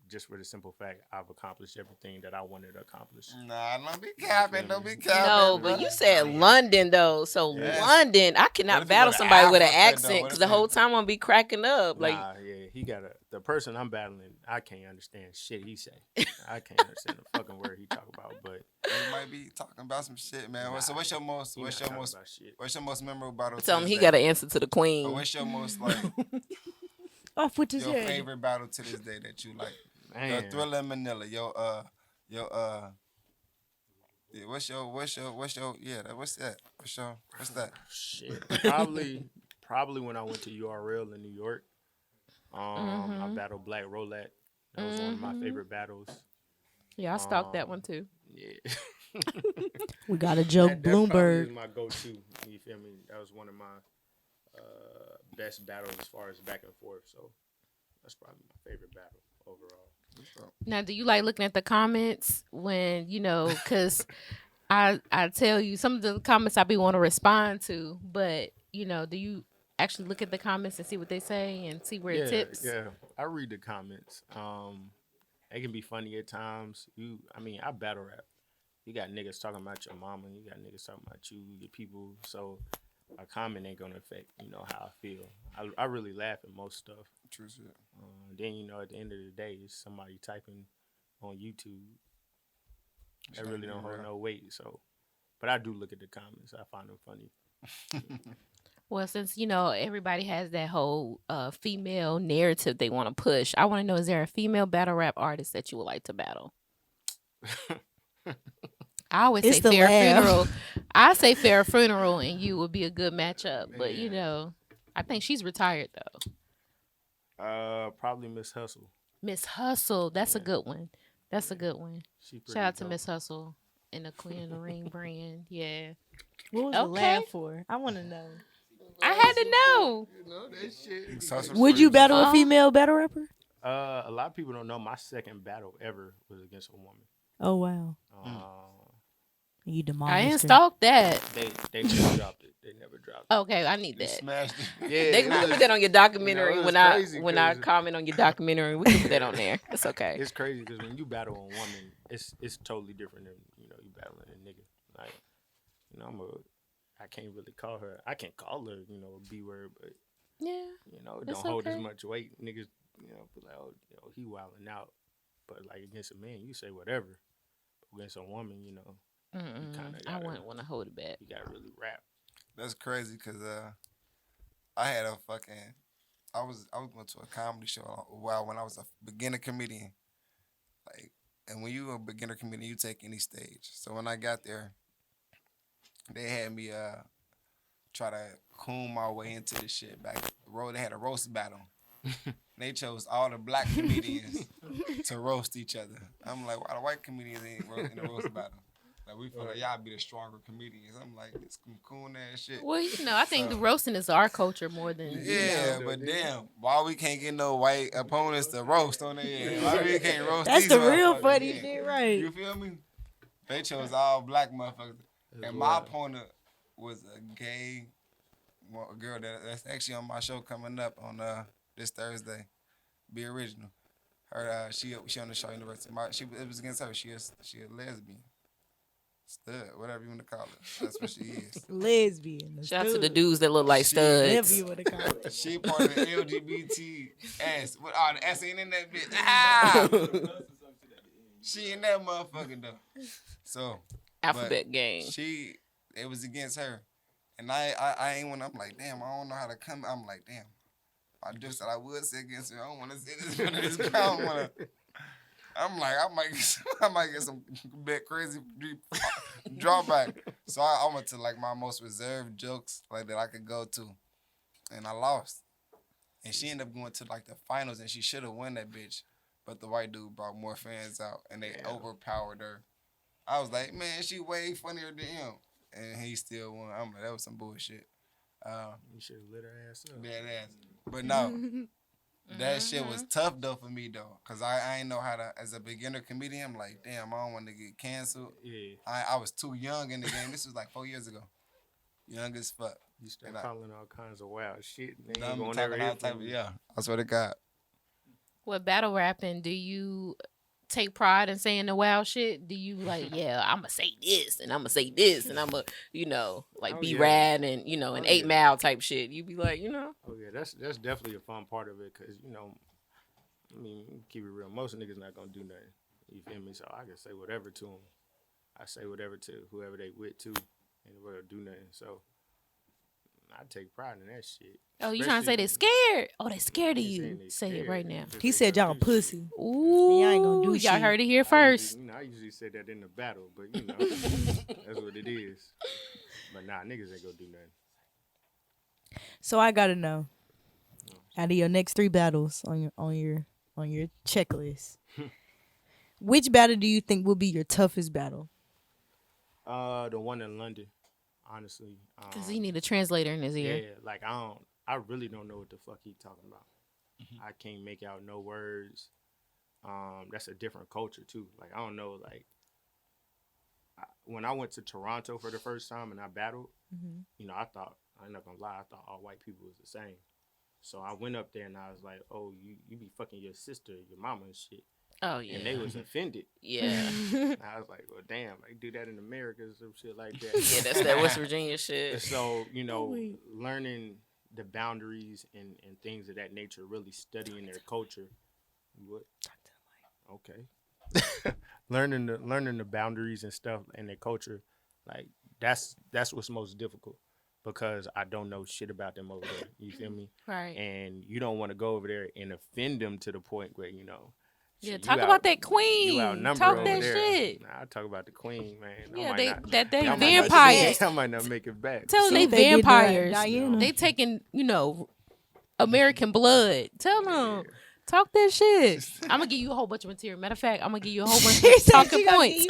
Just for the simple fact I've accomplished everything that I wanted to accomplish. Nah, don't be capping. Don't be capping. No, but you said London though, so Yes. London, I cannot battle somebody with an accent because the whole time I'm gonna be cracking up. Like, He got the person I'm battling. I can't understand shit he say. I can't understand the fucking word he talk about. But You might be talking about some shit, man. So what's your most memorable battle? tell him to he this got day? to answer to the queen. Or what's your most like Off with his your head. favorite battle to this day that you like? man, Your Thriller in Manila. Yeah, what's that? shit. Probably when I went to URL in New York. I battled Black Roulette. That was one of my favorite battles. Yeah, I stalked that one too. Yeah. We got a joke, That probably Bloomberg. is my go-to. You feel me? That was one of my best battles as far as back and forth. So that's probably my favorite battle overall. Now, do you like looking at the comments when because I tell you some of the comments I be want to respond to, but do you actually look at the comments and see what they say and see where it tips? Yeah, I read the comments. They can be funny at times. I battle rap. You got niggas talking about your mama. You got niggas talking about you, your people. So a comment ain't gonna affect how I feel. I really laugh at most stuff. True shit. Then at the end of the day, it's somebody typing on YouTube. That really don't hold no weight. So, but I do look at the comments. I find them funny. Well, since everybody has that whole female narrative they want to push, I want to know: is there a female battle rap artist that you would like to battle? I always It's say the Fair laugh. Funeral. I say Fair Funeral, and you would be a good matchup. But I think she's retired though. Probably Miss Hustle. Miss Hustle, that's a good one. That's a good one. She pretty Shout out to dope. Miss Hustle and the Queen of the Ring brand. Yeah, What was the Okay. laugh for? I want to know. I had to know. That shit. Would you battle a female battle rapper? A lot of people don't know my second battle ever was against a woman. Oh, wow. You I demolished ain't her. stalked that. They never dropped it. They never dropped it. Okay, I need You that. smashed it. Yeah, They can put that on your documentary it's when I crazy when I 'cause- comment on your documentary. We can put that on there. It's okay. It's crazy because when you battle a woman, it's totally different than you battling a nigga. Like I can't really call her. I can't call her a B word, but Yeah. it don't It's hold as okay. much weight. Niggas be like, oh, he wilding out. But like against a man, you say whatever. But against a woman, kinda I gotta- wouldn't want to hold it back. you gotta really rap. That's crazy because I had a fucking I was going to a comedy show a while when I was a beginner comedian. Like, and when you a beginner comedian, you take any stage. So when I got there, they had me try to coon my way into this shit. They had a roast battle. They chose all the black comedians to roast each other. I'm like, why the white comedians ain't in a roast battle? Like, we feel like y'all be the stronger comedians. I'm like, it's some coon ass shit. Well, I think the roasting is our culture more than Yeah, but damn, why we can't get no white opponents to roast on their ass? Why we can't roast That's these the real motherfuckers? funny Yeah. shit, right? You feel me? They chose all black motherfuckers. And my opponent was a gay girl that's actually on my show coming up on this Thursday. Be Original. Her she on the show University. It was against her. She a lesbian. Stud, whatever you want to call it. That's what she is. Lesbian. Shout out to the dudes that look like studs. Whatever you want to call it. She part of the LGBT S. With all the S ain't in that bitch. Ah! She in that motherfucker though. So Alphabet gang. It was against her, and I ain't when I'm like, damn, I don't know how to come. I'm like, damn, I just said I would say against her. I don't want to say this. I don't want to. I'm like, I might get some bit crazy drawback. So I went to like my most reserved jokes like that I could go to, and I lost. And she ended up going to like the finals, and she should have won that bitch, but the white dude brought more fans out, and they overpowered her. I was like, man, she way funnier than him, and he still won. I'm like, that was some bullshit. You should have lit her ass up. Dead ass. But no. That shit was tough though for me though, cause I ain't know how to. As a beginner comedian, I'm like, damn, I don't want to get canceled. Yeah. I was too young in the game. This was like 4 years ago, young as fuck. You start calling all kinds of wild shit. They I'm ain't talking going all type of, yeah. I swear to God. With battle rapping, do you take pride in saying the wild shit? Do you like, yeah, I'm gonna say this and I'm gonna say this and I'm gonna, like be rad and an 8 Mile type shit? You be like, Oh yeah, that's definitely a fun part of it, cause I mean, keep it real. Most niggas not gonna do nothing. You feel me? So I can say whatever to them. I say whatever to whoever they with too, and they will do nothing. So I take pride in that shit. Oh, you trying to say they scared? Oh, they scared of you. Say it right now. He said y'all pussy. Ooh, y'all ain't gonna do y'all shit. heard it here first. I usually say that in the battle, but that's what it is. But nah, niggas ain't gonna do nothing. So I gotta know, out of your next 3 battles on your checklist, which battle do you think will be your toughest battle? The one in London, honestly. Cause he need a translator in his ear. Yeah, like I really don't know what the fuck he talking about. I can't make out no words. That's a different culture too. Like I don't know. Like when I went to Toronto for the first time and I battled, I thought, I'm not gonna lie, I thought all white people was the same. So I went up there and I was like, oh, you be fucking your sister, your mama and shit. Oh yeah. And they was offended. Yeah. I was like, well, damn, I do that in America or some shit like that. Yeah, that's that West Virginia shit. So, learning the boundaries and things of that nature, really studying their culture. What? Okay. learning the boundaries and stuff and their culture, like that's what's most difficult, because I don't know shit about them over there. You feel me? Right. And you don't want to go over there and offend them to the point where yeah, talk about that queen. Talk that there. shit. Nah, I talk about the queen, man. Yeah, they y'all vampires. I might not make it back. Tell them they vampires. They taking, American blood. Tell them. Talk that shit. I'm gonna give you a whole bunch of material. Matter of fact, I'm gonna give you a whole bunch of talking points,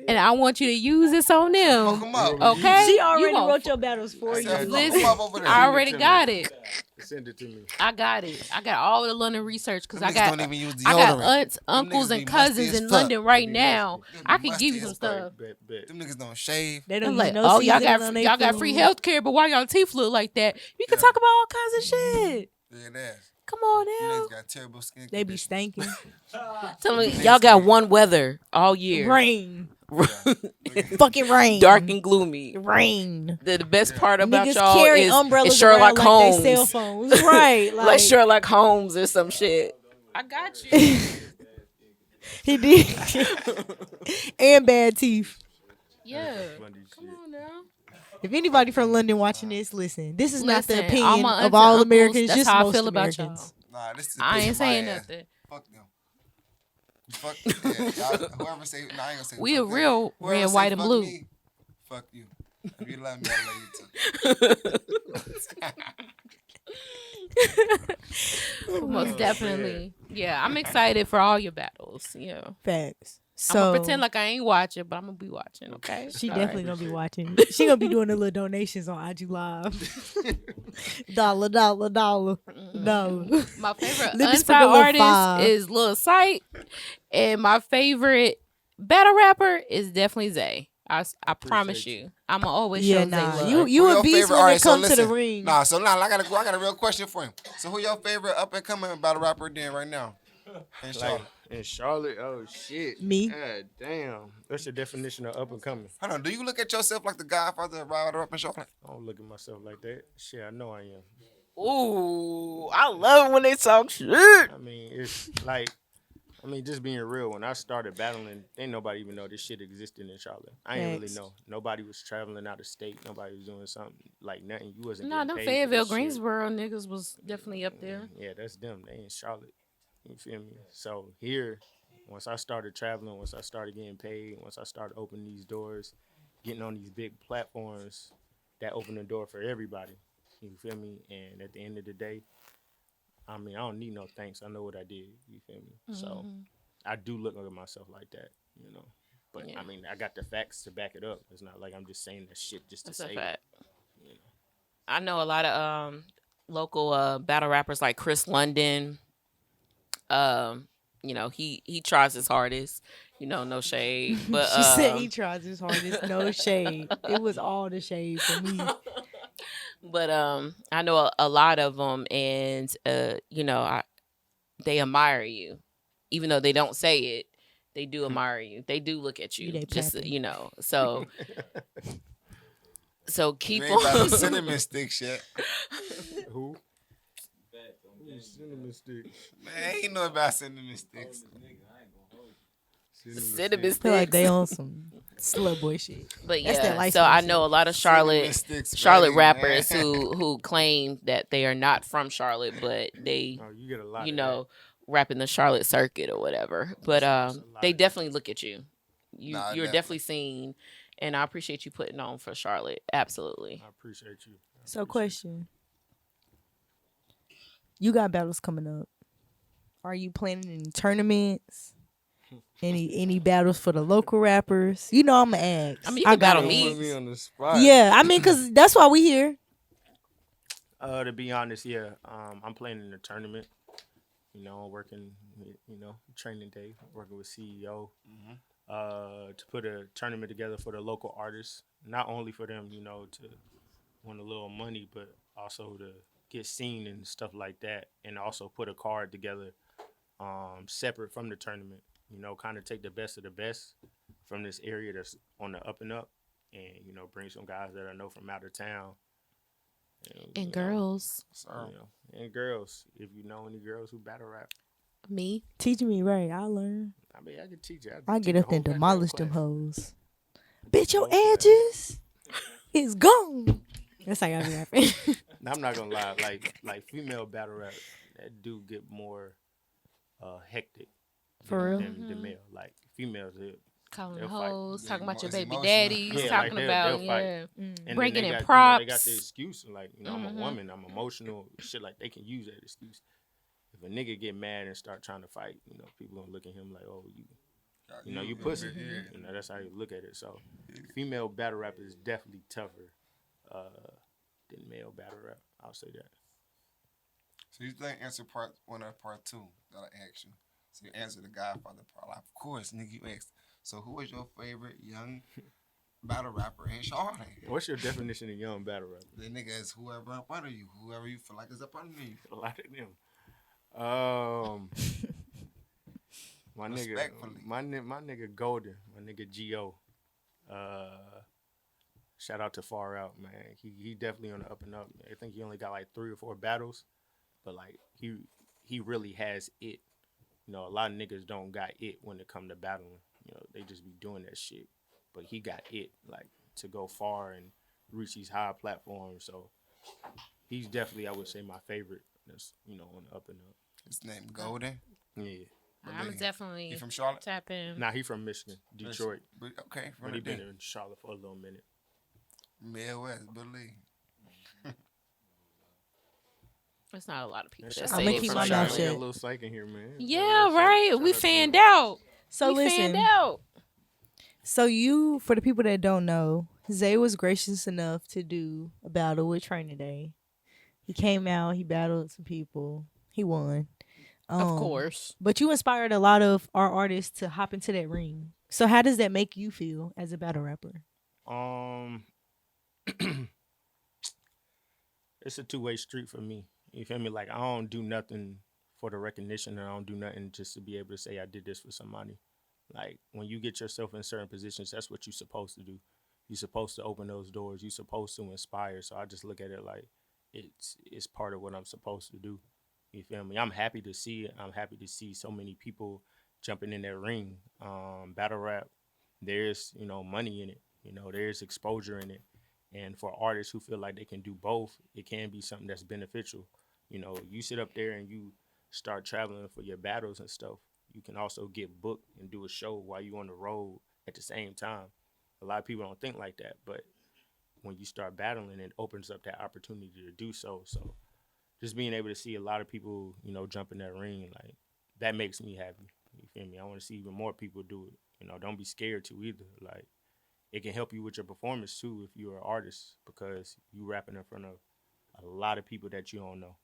and I want you to use this on them. Okay? She already wrote your battles for you. Listen, I already got it. Send it to me. I got it. I got all the London research because I got aunts, uncles, and cousins in London right now. I can give you some stuff. Them niggas don't shave. They don't like, no y'all got free health care, but why y'all teeth look like that? You can talk about all kinds of shit. Yeah, that's. Come on now. Niggas got terrible skin. They be stinking. Tell me, y'all got one weather all year. Rain. Fucking rain. Dark and gloomy. Rain. The best part about niggas y'all carry is umbrellas Sherlock around Holmes. like they cell phones. Right. Like Sherlock Holmes or some shit. I got you. He did. And bad teeth. Yeah. Come on now. If anybody from London watching this, listen. This is not the Listen, opinion my of aunts all and Americans. uncles, Just that's how I most feel about Americans. Nah, this is I ain't my saying ass. nothing. Fuck them. Fuck yeah, whoever say, nah, I ain't gonna say. We fuck a them. real Whoever red, say white, and fuck blue. Me, fuck you. If you love me, I love you too. Most definitely. Yeah, I'm excited for all your battles. Yeah. Facts. I'm So gonna pretend like I ain't watching, but I'm gonna be watching. Okay. she All definitely right. gonna be watching. She gonna be doing the little donations on IG Live. dollar. No. My favorite Let me unsigned sprinkle a little artist 5. is Lil Sight, and my favorite battle rapper is definitely Zay. I promise you, I'ma always show Zay love. You Who a beast favorite when it artist? comes to the listen. ring. Nah, so now I got a real question for him. So who your favorite up and coming battle rapper then right now? In Charlotte. In Charlotte, oh shit. Me? God damn. What's your definition of up and coming? Hold on, do you look at yourself like the Godfather of rider up in Charlotte? I don't look at myself like that. Shit, I know I am. Ooh, I love when they talk shit. I mean, it's like, I mean, just being real, when I started battling, ain't nobody even know this shit existed in Charlotte. I ain't really Facts. know. Nobody was traveling out of state. Nobody was doing something like nothing. You wasn't No, getting them paid Fayetteville, for this shit. Greensboro niggas was definitely up there. Yeah, that's them. They in Charlotte. You feel me? So here, once I started traveling, once I started getting paid, once I started opening these doors, getting on these big platforms, that opened the door for everybody. You feel me? And at the end of the day, I mean, I don't need no thanks. I know what I did. You feel me? So I do look at myself like that, you know. But Yeah. I mean, I got the facts to back it up. It's not like I'm just saying that shit just That's to a say fact. it. You know. I know a lot of local battle rappers like Chris London. You know, he tries his hardest. You know, no shade. But She said he tries his hardest. No shade. It was all the shade for me. but I know a lot of them, and you know, they admire you, even though they don't say it. They do admire you. They do look at you. They Just papping. you know, so keep You ain't about on. the cinnamon stick shit. Who? Cinnamon sticks. Man, I ain't know about cinnamon sticks. Cinnamon I feel like sticks. they on some slut boy shit. But That's that yeah, light so skin I shit. know a lot of Cinnamon sticks, Charlotte buddy, rappers man. who claim that they are not from Charlotte, but they, Oh, you get a lot. you of know, rap in the Charlotte circuit or whatever. But That's a lot they of definitely look at you. Nah, You're definitely. definitely seen, and I appreciate you putting on for Charlotte. Absolutely. I appreciate you. So, question. You got battles coming up. Are you planning any tournaments? Any battles for the local rappers? You know I'm gonna ask. I mean, you can battle Don't me. put me on the spot. Yeah, I mean, cause that's why we here. To be honest, yeah. I'm playing in a tournament. You know, working. You know, training day. Working with CEO. To put a tournament together for the local artists. Not only for them, you know, to win a little money, but also to get seen and stuff like that, and also put a card together, separate from the tournament. You know, kind of take the best of the best from this area that's on the up and up, and you know, bring some guys that I know from out of town. And you girls, know, you know, and girls. If you know any girls who battle rap, me. Teach me right. I'll learn. I mean, I can teach you. I teach get a up there and whole demolish goddamn them class. hoes. Bitch, your edges is gone. That's how y'all be rapping. Now, I'm not gonna lie, like female battle rap, that do get more hectic For real? than male. Like females, Calling They'll fight. hoes, Yeah, talking about your it's baby emotional. daddies, Yeah, talking like about they'll fight. yeah. and then Bringing they in got, you know, props. they got the excuse, like, you know, I'm a woman, I'm emotional, shit. Like they can use that excuse. If a nigga get mad and start trying to fight, you know, people gonna look at him like, oh, you know, you pussy. You know, that's how you look at it. So, female battle rap is definitely tougher than male battle rap. I'll say that. So you think answer part 1 or part 2 that I asked you? So you answer the Godfather part. Like, of course, nigga, you asked. So who is your favorite young battle rapper in Charlotte? What's your definition of young battle rap? The nigga is whoever up under you, whoever you feel like is up under you. A lot of them. My nigga, Respectfully. my nigga Golden, my nigga Go. Shout out to Far Out, man. He definitely on the up and up. I think he only got like 3 or 4 battles, but like he really has it. You know, a lot of niggas don't got it when it come to battling. You know, they just be doing that shit. But he got it, like, to go far and reach these high platforms. So he's definitely, I would say, my favorite. That's, you know, on the up and up. His name Golden. Yeah. I'm definitely He from Charlotte? tap in. Nah, he from Michigan, Detroit. Okay, from But the he been in Charlotte for a little minute. Midwest, believe. There's not a lot of people that I'ma say they keep from my Charlotte. mouth shut. A little psych in here, man. Yeah, right. We fanned out. So We listen. fanned out. So you, for the people that don't know, Zay was gracious enough to do a battle with Training Day. He came out, he battled some people, he won. Of course. But you inspired a lot of our artists to hop into that ring. So how does that make you feel as a battle rapper? It's a two-way street for me. You feel me? Like, I don't do nothing for the recognition, and I don't do nothing just to be able to say I did this for somebody. Like, when you get yourself in certain positions, that's what you're supposed to do. You're supposed to open those doors. You're supposed to inspire. So I just look at it like it's part of what I'm supposed to do. You feel me? I'm happy to see it. I'm happy to see so many people jumping in that ring. Battle rap, there's money in it. There's exposure in it, and for artists who feel like they can do both, it can be something that's beneficial. You sit up there and you start traveling for your battles and stuff. You can also get booked and do a show while you're on the road at the same time. A lot of people don't think like that, but when you start battling, it opens up that opportunity to do so. So just being able to see a lot of people, jump in that ring, like that makes me happy. You feel me? I want to see even more people do it. Don't be scared to either. Like it can help you with your performance too if you're an artist because you rapping in front of a lot of people that you don't know.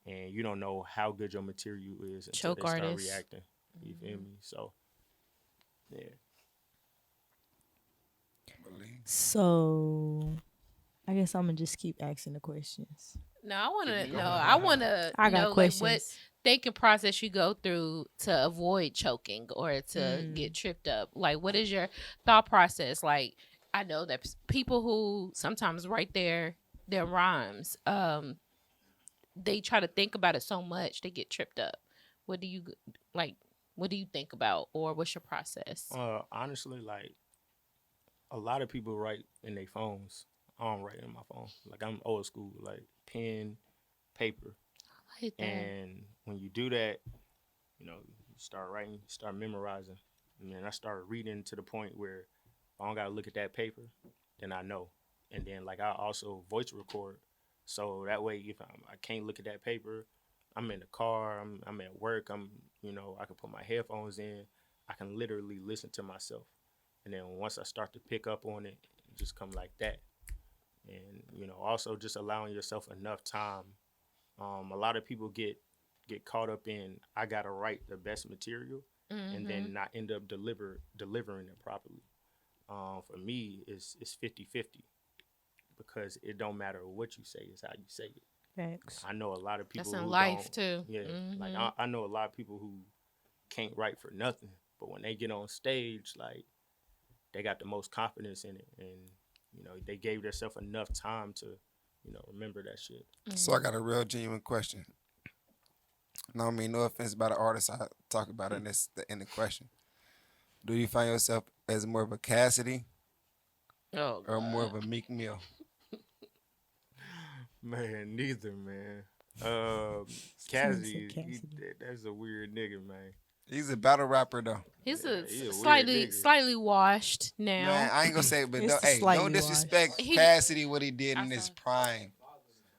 And you don't know how good your material is until Choke they start artists. reacting. You feel me? So, yeah. So, I guess I'm gonna just keep asking the questions. No, I want to Keep know. going. I want to I got know like questions. what thinking process you go through to avoid choking or to Mm. get tripped up. Like, what is your thought process? Like, I know that people who sometimes write their rhymes, they try to think about it so much they get tripped up. What do you like? What do you think about, or what's your process? Honestly, like a lot of people write in their phones. I don't write in my phone. Like I'm old school, like pen, paper. I hate that. And when you do that, you start writing, you start memorizing. And then I started reading to the point where if I don't gotta look at that paper, then I know. And then like I also voice record, so that way if I can't look at that paper, I'm in the car, I'm at work, I can put my headphones in, I can literally listen to myself. And then once I start to pick up on it, it just come like that. And also just allowing yourself enough time. A lot of people get caught up in I gotta write the best material and then not end up delivering it properly. For me, it's 50-50 because it don't matter what you say, it's how you say it. Facts. I know a lot of people That's in who life don't, too. yeah, like I know a lot of people who can't write for nothing, but when they get on stage, like they got the most confidence in it, and they gave themselves enough time to remember that shit. So I got a real genuine question. No, I mean no offense about the artist I talk about in the question. Do you find yourself as more of a Cassidy Oh, or more of a Meek Mill? Man, neither, man. Cassidy. Cassidy, that's a weird nigga, man. He's a battle rapper though. he's Yeah, he a weird slightly nigga. washed now. Man, I ain't gonna say it, but It's don't, the hey, slightly don't disrespect washed. He- Cassidy what he did I in his saw- prime.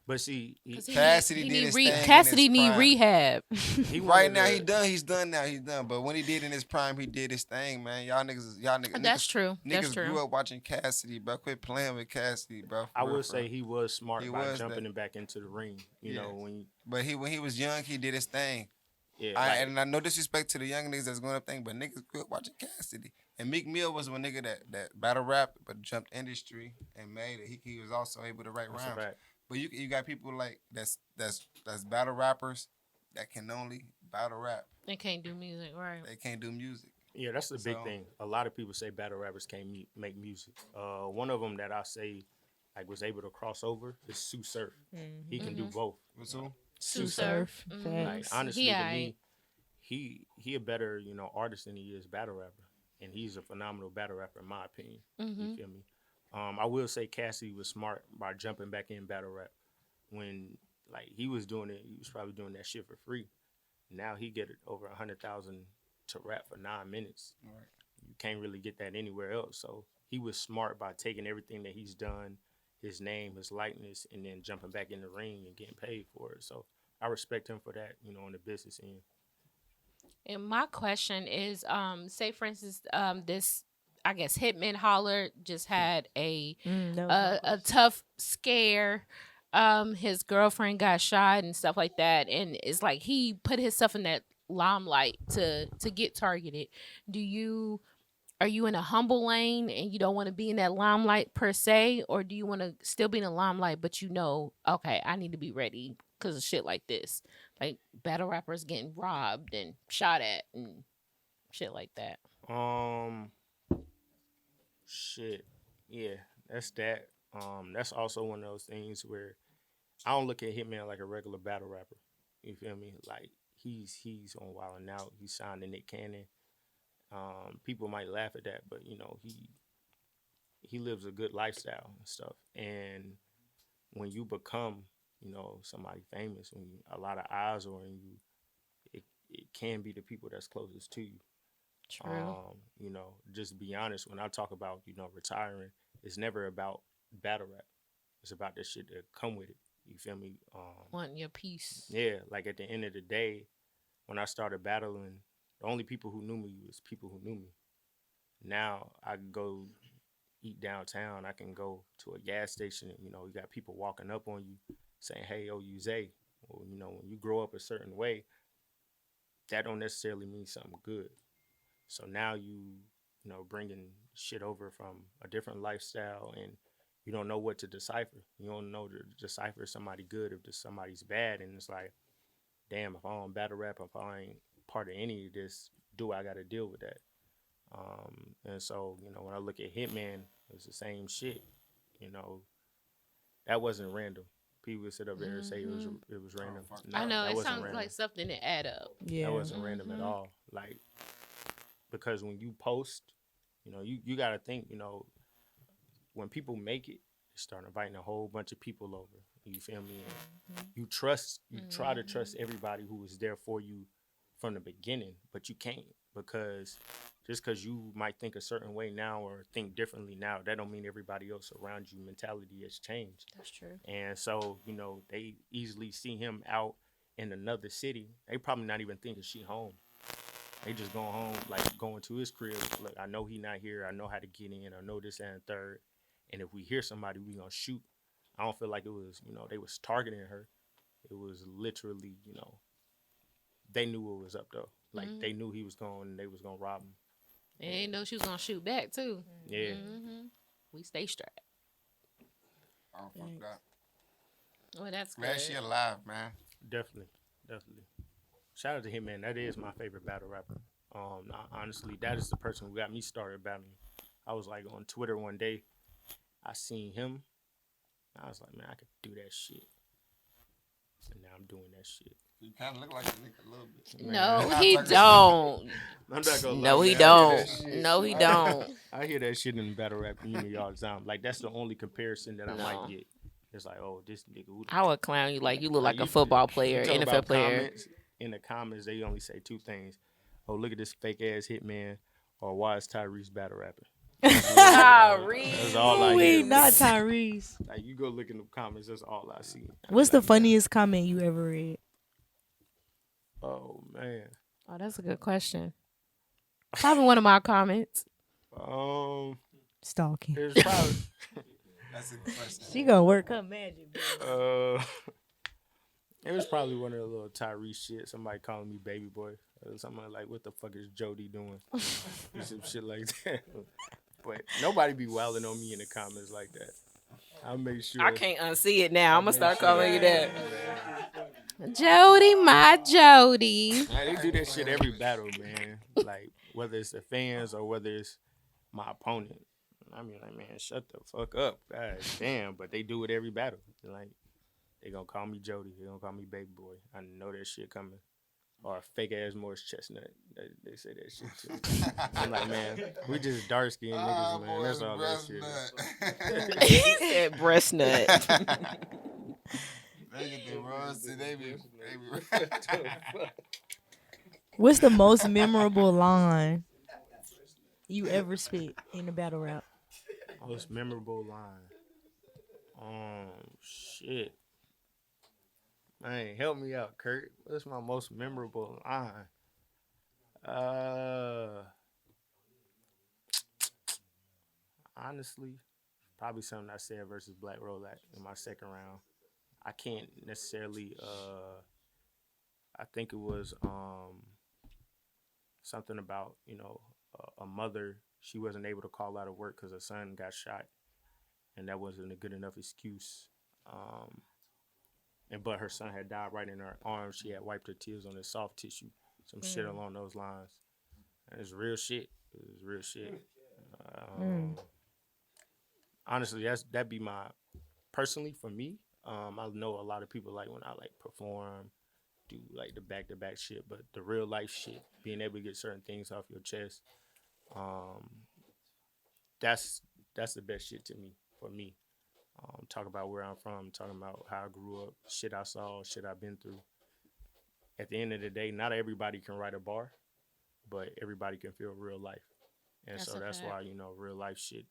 But see, Cassidy did his thing in his Cassidy need prime. rehab. he Right wanted now to- he done. He's done now. He's done. But when he did in his prime, he did his thing, man. Y'all niggas. That's true. Niggas That's grew true. up watching Cassidy, bro. Quit playing with Cassidy, bro. I will say he was smart He by was jumping that. him back into the ring. You Yeah. know when But when he was young, he did his thing. yeah, And I no disrespect to the young niggas that's going up thing, but niggas grew up watching Cassidy. And Meek Mill was one nigga that battle rap, but jumped industry and made it. He was also able to write that's a rhymes. fact. But you got people like that's battle rappers that can only battle rap. They can't do music, right? They can't do music. Yeah, that's the big So- thing. A lot of people say battle rappers can't make music. One of them that I say like was able to cross over is Sue Surf. He can do both. What's who? Sue Surf. Surf. Like Facts. honestly, He to aight. me, he a better artist than he is battle rapper, and he's a phenomenal battle rapper in my opinion. You feel me? I will say Cassidy was smart by jumping back in battle rap when like he was doing it. He was probably doing that shit for free. Now he get it over 100,000 to rap for 9 minutes. Right. You can't really get that anywhere else. So he was smart by taking everything that he's done, his name, his likeness, and then jumping back in the ring and getting paid for it. So I respect him for that, on the business end. And my question is, say for instance, this I guess Hitman Holler just had a tough scare. His girlfriend got shot and stuff like that, and it's like he put himself in that limelight to get targeted. Are you in a humble lane and you don't want to be in that limelight per se, or do you want to still be in the limelight but okay, I need to be ready because of shit like this, like battle rappers getting robbed and shot at and shit like that? Shit, yeah, that's that. That's also one of those things where I don't look at Hitman like a regular battle rapper. You feel me? Like he's on Wild 'N Out. He signed to Nick Cannon. People might laugh at that, but he lives a good lifestyle and stuff. And when you become, somebody famous, when a lot of eyes are on you, it can be the people that's closest to you. True. Just be honest. When I talk about, retiring, it's never about battle rap. It's about the shit that come with it. You feel me? Wanting your peace. Yeah, like at the end of the day, when I started battling, the only people who knew me was people who knew me. Now I can go eat downtown. I can go to a gas station. And, you got people walking up on you saying, "Hey, yo, you Zay." Well, when you grow up a certain way, that don't necessarily mean something good. So now bringing shit over from a different lifestyle, and you don't know what to decipher. You don't know to decipher somebody good if somebody's bad, and it's like, damn, if I don't battle rap, if I ain't part of any of this, do I got to deal with that? And so, when I look at Hitman, it's the same shit. That wasn't random. People would sit up there and say it was random. No, I know that it wasn't sounds random. like something that add up. Yeah. That wasn't random at all. Like, because when you post, you got to think, when people make it, they start inviting a whole bunch of people over. You feel me? And you try to trust everybody who was there for you from the beginning, but you can't, because just because you might think a certain way now or think differently now, that don't mean everybody else around you mentality has changed. That's true. And so, they easily see him out in another city. They probably not even thinking she home. They just going home, like going to his crib. Look, I know he not here. I know how to get in. I know this and the third. And if we hear somebody, we gonna shoot. I don't feel like it was, they was targeting her. It was literally, they knew what was up though. Like they knew he was going, and they was gonna rob him. And they know she was gonna shoot back too. Yeah. We stay strapped. Oh, fuck that. Well, that's good. Glad she alive, man. Definitely. Shout out to him, man. That is my favorite battle rapper. Honestly, that is the person who got me started battling. I was like on Twitter one day, I seen him. I was like, man, I could do that shit. And now I'm doing that shit. You kind of look like a nigga a little bit. Man. No, he don't. I'm not gonna No, lie, he man. don't. No, he don't. I hear that shit in the battle rap community all the time. Like, that's the only comparison that I No. might get. It's like, oh, this nigga. Who the I would clown you like you look like a you- football player, you talk NFL about player. comments, in the comments, they only say two things. Oh, look at this fake ass Hitman, or why is Tyrese battle rapping? That's all I hear. Not Tyrese. Like, you go look in the comments, that's all I see. What's the funniest comment you ever read? Oh man. Oh, that's a good question. Probably one of my comments. Stalking. There's probably That's a good question. She gonna work her magic. Bro. it was probably one of the little Tyrese shit. Somebody calling me baby boy. Or something like, what the fuck is Jody doing? Or some shit like that. But nobody be wilding on me in the comments like that. I'll make sure. I can't unsee it now. I'm gonna start sure. calling you that. Jody, my Jody. Man, they do that shit every battle, man. Like, whether it's the fans or whether it's my opponent. I mean, like, man, shut the fuck up. God damn. But they do it every battle. Like, they gonna call me Jody. They gonna call me baby boy. I know that shit coming. Or a fake ass Morris Chestnut. They say that shit too. I'm like, man, we just dark skinned niggas, man. That's all that shit. He said breast nut. They get the roasty, they be What's the most memorable line you ever spit in a battle rap? Most memorable line. Shit. Man, help me out, Kurt. What's my most memorable line? Honestly, probably something I said versus Black Rolak in my second round. I can't necessarily. I think it was something about a mother. She wasn't able to call out of work because her son got shot, and that wasn't a good enough excuse. But her son had died right in her arms. She had wiped her tears on his soft tissue. Some shit along those lines. And it's real shit. It was real shit. Honestly, that'd be my, personally for me. I know a lot of people like when I like perform do like the back to back shit, but the real life shit, being able to get certain things off your chest, that's the best shit to me for me. Talk about where I'm from, talking about how I grew up, shit I saw, shit I've been through. At the end of the day, not everybody can write a bar, but everybody can feel real life. And That's so a that's fact. why, real life shit,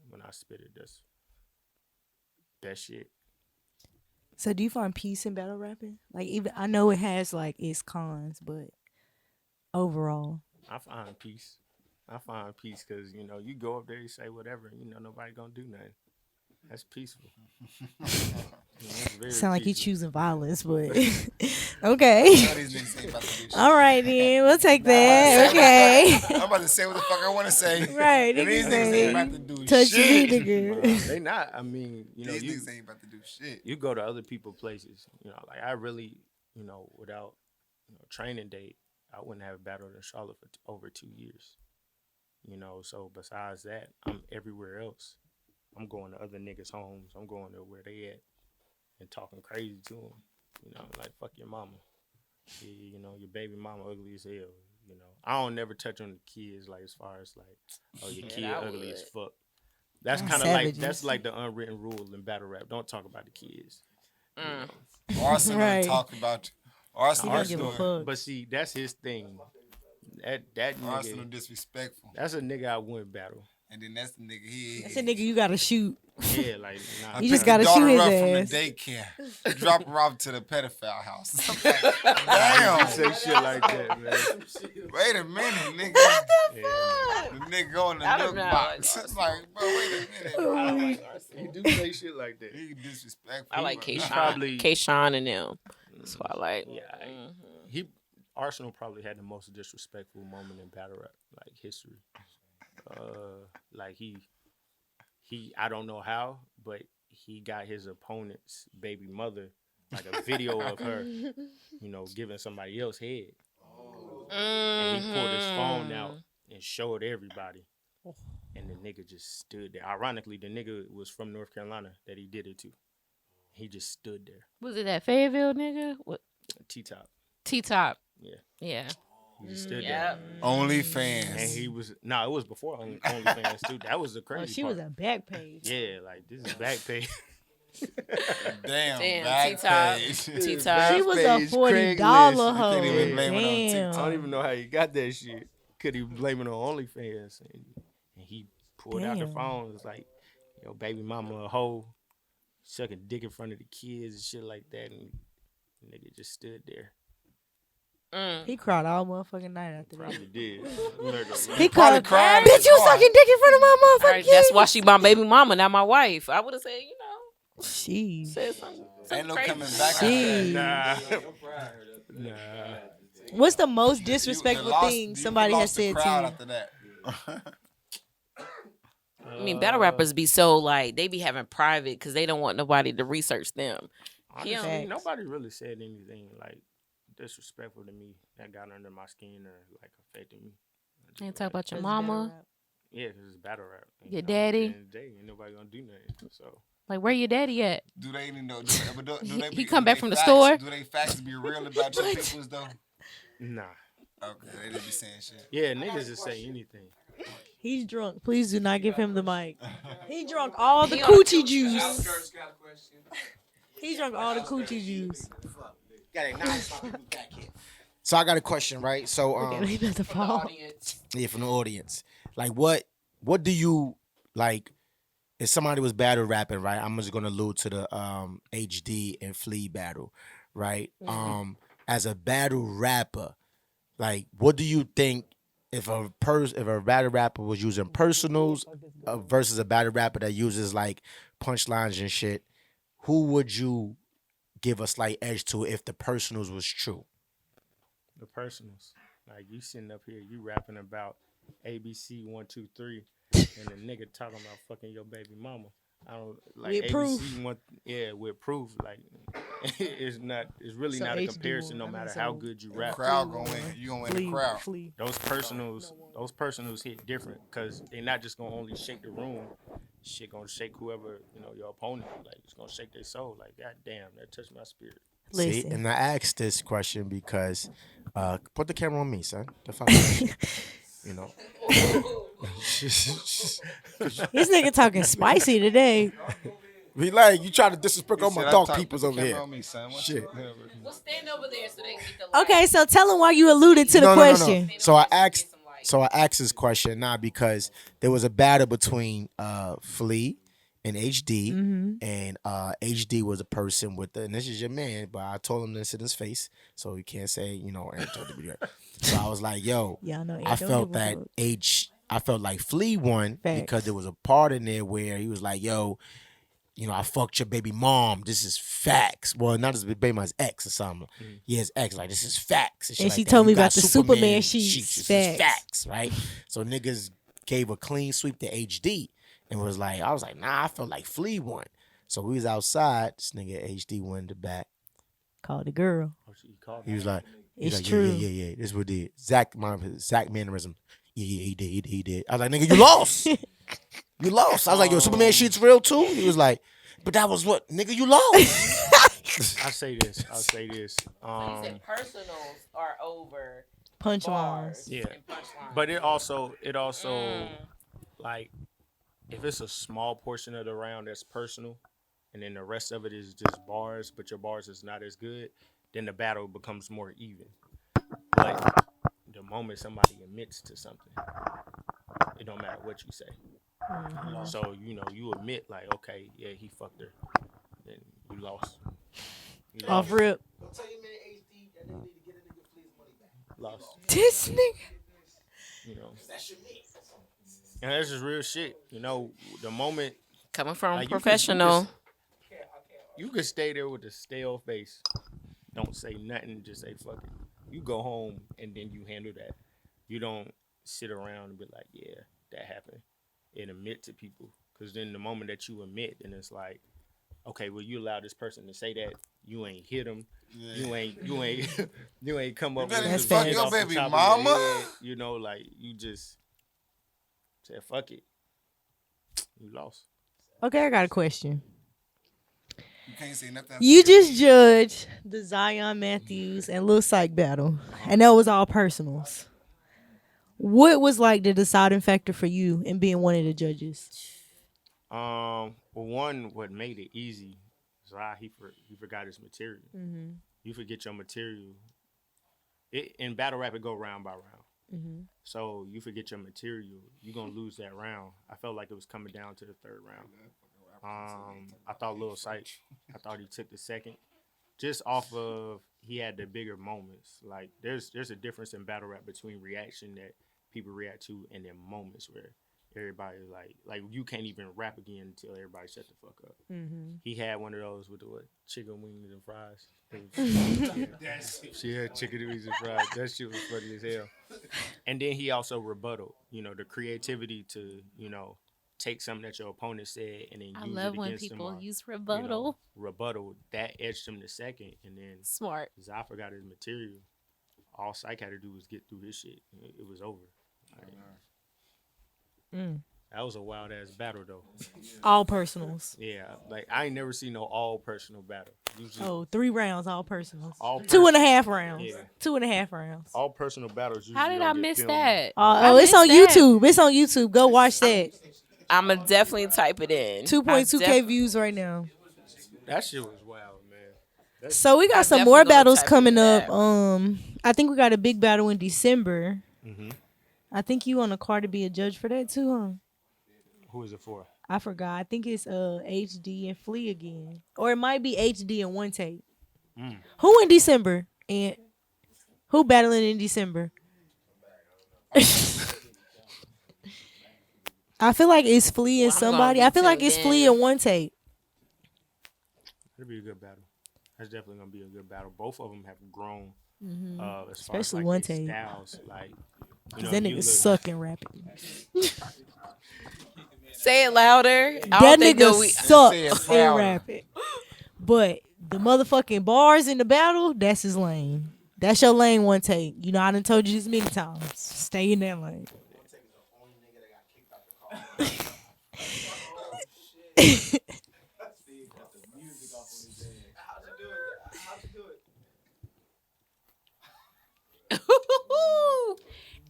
when I spit it, that's best shit. So do you find peace in battle rapping? Like, even I know it has like its cons, but overall, I find peace. Because, you go up there, you say whatever, nobody gonna do nothing. That's peaceful. That's very sound like you peaceful. choosing violence, but All okay. these niggas ain't about to do shit. All right then, we'll take that. Okay. I'm about to say what the fuck I want to say. Right, And these niggas niggas ain't say, about to do touch me, shit. nigga. They not. I mean, These you niggas ain't about to do shit. you go to other people's places. Like I really, without training day, I wouldn't have battled in Charlotte for over 2 years. So besides that, I'm everywhere else. I'm going to other niggas' homes. I'm going to where they at and talking crazy to them. Like fuck your mama. Yeah, your baby mama ugly as hell. I don't never touch on the kids like as far as like, oh your kid I ugly as would. fuck. That's Y'all kind of like savages. that's like the unwritten rule in battle rap. Don't talk about the kids. Arsenal Right. talk about He don't Arsenal. give a Arsenal, fuck. but see, that's his thing. That Arsenal nigga, disrespectful. that's a nigga I wouldn't battle. And then that's the nigga he That's a nigga you gotta shoot. Yeah, like nah. I You just picked the gotta shoot daughter his up ass. from the daycare. Drop her off to the pedophile house. Damn, Damn. say shit like that, man. Wait a minute, nigga. Yeah, The nigga go in the I don't milk know. box. It's like, bro, wait a minute, bro. man. He do say shit like that. He disrespectful. I like bro. Kayshawn and them. That's what I like. Yeah, Arsenal probably had the most disrespectful moment in battle rap, like history. Like he I don't know how, but he got his opponent's baby mother like a video of her, giving somebody else head, and he pulled his phone out and showed everybody, and the nigga just stood there. Ironically, the nigga was from North Carolina that he did it to. He just stood there. Was it that Fayetteville nigga? What? T-top. T-Top. Yeah. Yeah. He just stood Yeah. there. OnlyFans. And he was it was before OnlyFans too. That was the crazy Oh, she part. was a back page. Yeah, like this is back pay. Damn, Damn, back T-top. page. T-top. She was a Page, $40 Craigslist. hoe. You can't even blame it on I TikTok. don't even know how he got that shit. Could he blame it on OnlyFans? And he pulled out the Damn. phone. It was like, baby mama a hoe, sucking dick in front of the kids and shit like that. And the nigga just stood there. He cried all motherfucking night after that. Probably did. Nigga, He Probably cried. cried in Bitch, his you car. sucking dick in front of my motherfucking Right, that's kids. why she my baby mama, not my wife. I would have said, She. said something. Ain't no crazy. coming back. She. Nah. Nah. What's the most You disrespectful lost- thing you somebody has lost the said to crowd you? after that. I mean, battle rappers be so like they be having private because they don't want nobody to research them. Honestly, Facts. nobody really said anything like disrespectful to me that got under my skin or like affected me. Ain't talk about your That's mama. battle rap. Yeah, because it's battle rap. Your At daddy? the end of the day, ain't nobody gonna do nothing. So Like, where your daddy at? Do they even know? Do they He come back they from the facts- store? Do they facts be real about your peoples though? nah. Okay, they just be saying shit. Yeah, niggas just say anything. He's drunk. Please do not give him the mic. He drunk all the He on- coochie juice. He drunk all the coochie juice. So I got a question, right? So Okay, he about to fall. yeah, from the audience. Like what do you like if somebody was battle rapping, right? I'm just gonna allude to the HD and Flea battle, right? As a battle rapper, like what do you think if a battle rapper was using personals versus a battle rapper that uses like punchlines and shit, who would you give a slight edge to if the personals was true? The personals. Like you sitting up here, you rapping about ABC 1, 2, 3, and the nigga talking about fucking your baby mama. I don't like With ABC proof. with proof. Like it's really So not a HD comparison no one. matter So how good you rap. Crowd gonna win. You gonna win the crowd. Flea. Those personals hit different because they're not just gonna only shake the room. Shit gonna shake whoever, your opponent. Like it's gonna shake their soul. Like, god damn, that touched my spirit. See, Listen. and I asked this question because put the camera on me, son. The foundation. You know. This nigga talking spicy today. Be like, you try to disrespect all He my said, I dog talk- peoples put the over camera here. on me, son. What Shit. you- Well, stand over there so they can get the Okay, so tell him why you alluded to the question. So I asked this question now because there was a battle between Flea and HD, and HD was a person with and this is your man, but I told him this in his face, so he can't say Aaron told me that. So I was like, yo, Y'all know I felt that I felt like Flea won because there was a part in there where he was like, yo, I fucked your baby mom. This is facts. Well, not his baby mom's ex or something. Yeah, his ex. Like, this is facts. And like she that. told You me got about the Superman sheets. This is facts, right? So niggas gave a clean sweep to HD and was like, I was like, nah, I felt like Flea won. So we was outside. This nigga HD won the back. Called the girl. He was like, It's yeah, true. Yeah. This is what he did. Zach mannerism. Yeah, he did. I was like, nigga, you lost. You lost. I was like, yo, Superman sheets real too? He was like, but that was what? Nigga, you lost. I'll say this. personals are over Punchlines. Yeah. But it also like if it's a small portion of the round that's personal and then the rest of it is just bars, but your bars is not as good, then the battle becomes more even. But the moment somebody admits to something, it don't matter what you say. So, you admit like, okay, yeah, he fucked her. Then you lost. Off rip. Lost. This nigga. And that's just real shit. The moment coming from like, professional. you could stay there with a stale face. Don't say nothing, just say fuck it. You go home and then you handle that. You don't sit around and be like, yeah, that happened. And admit to people. Because then the moment that you admit, then it's like, okay, well, you allow this person to say that. You ain't hit them. Yeah. You ain't come up with better his fuck hands your off the baby top of mama. your head. Like, you just said, fuck it. You lost. Okay, I got a question. You can't say nothing. You just judged the Zion Matthews and Lil Syke battle, and that was all personals. What was like the deciding factor for you in being one of the judges? Well, one, what made it easy is he forgot his material. Mm-hmm. You forget your material. In battle rap, it go round by round. Mm-hmm. So you forget your material, you're gonna lose that round. I felt like it was coming down to the third round. I thought Lil Syke, I thought he took the second, just off of he had the bigger moments. Like there's a difference in battle rap between reaction that people react to and then moments where everybody's like you can't even rap again until everybody shut the fuck up. Mm-hmm. He had one of those with the chicken wings and fries. She had chicken wings and fries. That shit was funny as hell. And then he also rebutted, the creativity to, take something that your opponent said and then use I love it when against people them. use rebuttal. Rebuttal, that edged him to second. And then Smart. I forgot his material. All Syke had to do was get through his shit. It was over. That was a wild ass battle though. All personals. Yeah, like I ain't never seen no all personal battle. Usually, 3 rounds, all personals. all 2.5 rounds. Yeah. 2.5 rounds. all personal battles. Usually How did I don't get miss filmed. that? It's on YouTube. It's on YouTube. Go watch that. I'ma definitely type it in. 2.2K views right now. That shit was wild, man. So we got some definitely more gonna battles type in coming that. up. I think we got a big battle in December. Mm-hmm. I think you on the card to be a judge for that too, huh? Who is it for? I forgot. I think it's HD and Flea again, or it might be HD and One Take. Who in December? And who battling in December? I feel like it's Flea and Well, I'm gonna somebody. be I feel like tuned it's in. Flea and One Take. It'll be a good battle. That's definitely gonna be a good battle. Both of them have grown, as Especially far One as like, Take. their styles. Like, That nigga sucking rapping. Say it louder. That nigga Say it sucks in prouder. rapping. But the motherfucking bars in the battle, that's his lane. That's your lane, One Take. I done told you this many times. Stay in that lane.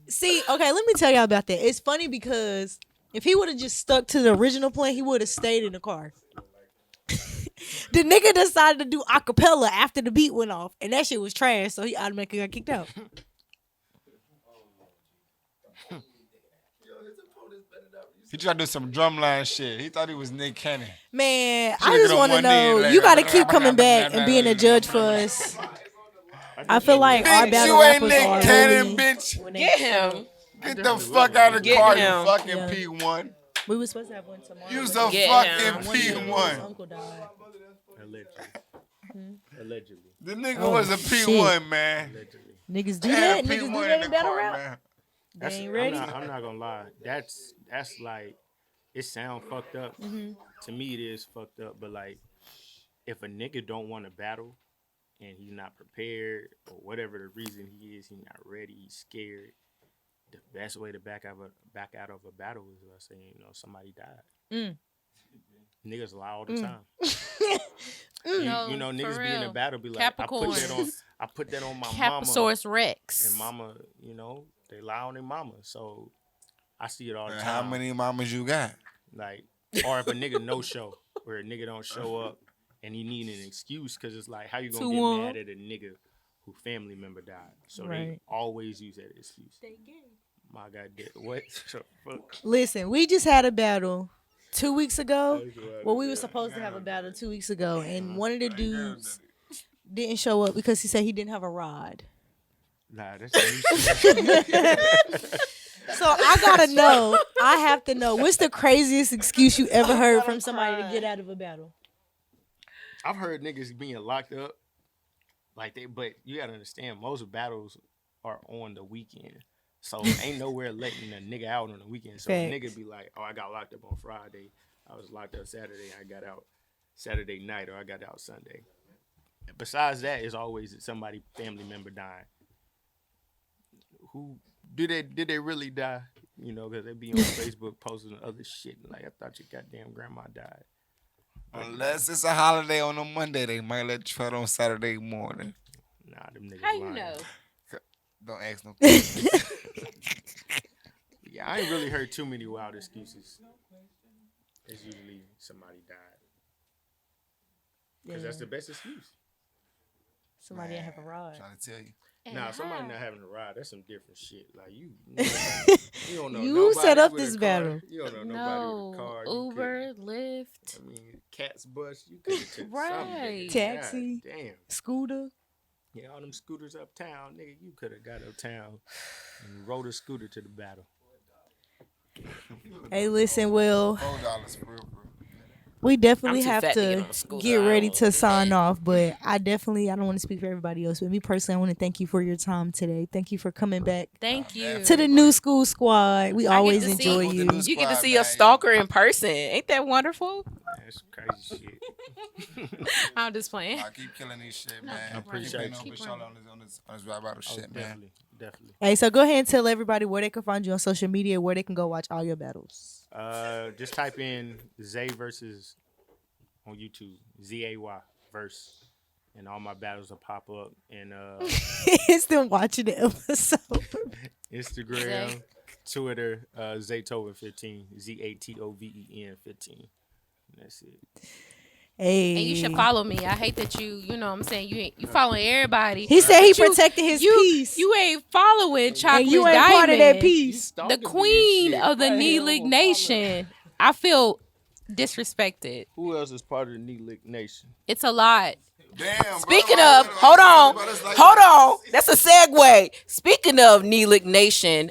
See, okay, let me tell y'all about that. It's funny because if he would have just stuck to the original plan, he would have stayed in the car. The nigga decided to do acapella after the beat went off, and that shit was trash, so he automatically got kicked out. He tried to do some drumline shit. He thought he was Nick Cannon. Man, Should've I just get on want to one knee know, and like, you got to keep coming back and being a judge for us. I feel like our Bitch, battle you ain't rappers Nick are Cannon, really... bitch. when they- Get him. Get the fuck out of the Get car, him. you fucking Yeah. P1. We were supposed to have one tomorrow. You but so Get fucking him. one day his P1. uncle died. Allegedly. The nigga Oh, was a P1, man. Niggas do Had that? Niggas do P1 that in in the battle car, rap? man. They ain't ready? I'm not gonna lie. That's like, it sound fucked up. To me, it is fucked up. But like, if a nigga don't want to battle and he's not prepared or whatever the reason he is, he's not ready, he's scared. The best way to back out of a battle is by saying, somebody died. Niggas lie all the time. No, Niggas for be in a real. battle, be like, I put that on my mama. Caposaurus Rex. And mama, they lie on their mama. So I see it all the time. How many mamas you got? Like, or if a nigga no show, where a nigga don't show up and he need an excuse, because it's like, how you gonna get mad at a nigga who family member died? So they Right. always use that excuse. My God, what? Fuck. Listen, we just had a battle 2 weeks ago. Well, we were supposed to have a battle 2 weeks ago, and one of the dudes didn't show up because he said he didn't have a rod. Nah, that's new shit. So I have to know, what's the craziest excuse you ever heard from somebody to get out of a battle? I've heard niggas being locked up, but you gotta understand, most battles are on the weekend. So ain't nowhere letting a nigga out on the weekend. So a nigga be like, I got locked up on Friday. I was locked up Saturday. I got out Saturday night, or I got out Sunday. Besides that, it's always somebody family member dying. Who did they really die? Because they be on Facebook posting other shit. Like, I thought your goddamn grandma died. Unless it's a holiday on a Monday, they might let you out on Saturday morning. Nah, them niggas How you lying. know? Don't ask no questions. Yeah, I ain't really heard too many wild excuses. It's usually somebody died. Because that's the best excuse. Somebody didn't have a rod. Trying to tell you. Nah, somebody not having a ride, that's some different shit. Like, you don't know You nobody set up with a this car. battle. You don't know nobody with a car. You Uber, Lyft. Cat's bus. You could have took Right. something. Taxi. God damn. Scooter. Yeah, all them scooters uptown, nigga. You could have got uptown and rode a scooter to the battle. Hey, listen, Will, $4 for real. we definitely I'm too have fat to get to on a scooter. get I ready don't to wanna do sign that. off, but I don't want to speak for everybody else. But me personally, I want to thank you for your time today. Thank you for coming back Thank you. to the new school squad. We always to see- enjoy With the you. new You get to squad, see man. a stalker in person. Ain't that wonderful? That's crazy shit. I'm just playing. I keep killing these shit, man. I appreciate Keep you. being on this rap battle shit, man. Definitely. Hey, so go ahead and tell everybody where they can find you on social media, where they can go watch all your battles. Just type in Zay versus on YouTube, ZAY verse, and all my battles will pop up. And It's them watching the episode. Instagram, Zay. Twitter, Zaytoven 15, ZATOVEN 15. And that's it. Hey, And you should follow me. I hate that you know what I'm saying, you following everybody. He said he But you- protected his peace. You ain't following Chocolate and you ain't Diamond. part of that peace. The queen of the Knee Lick Nation. I feel disrespected. Who else is part of the Knee Lick Nation? It's a lot. Damn. Speaking bro, of, hold on. That's a segue. Speaking of Knee Lick Nation,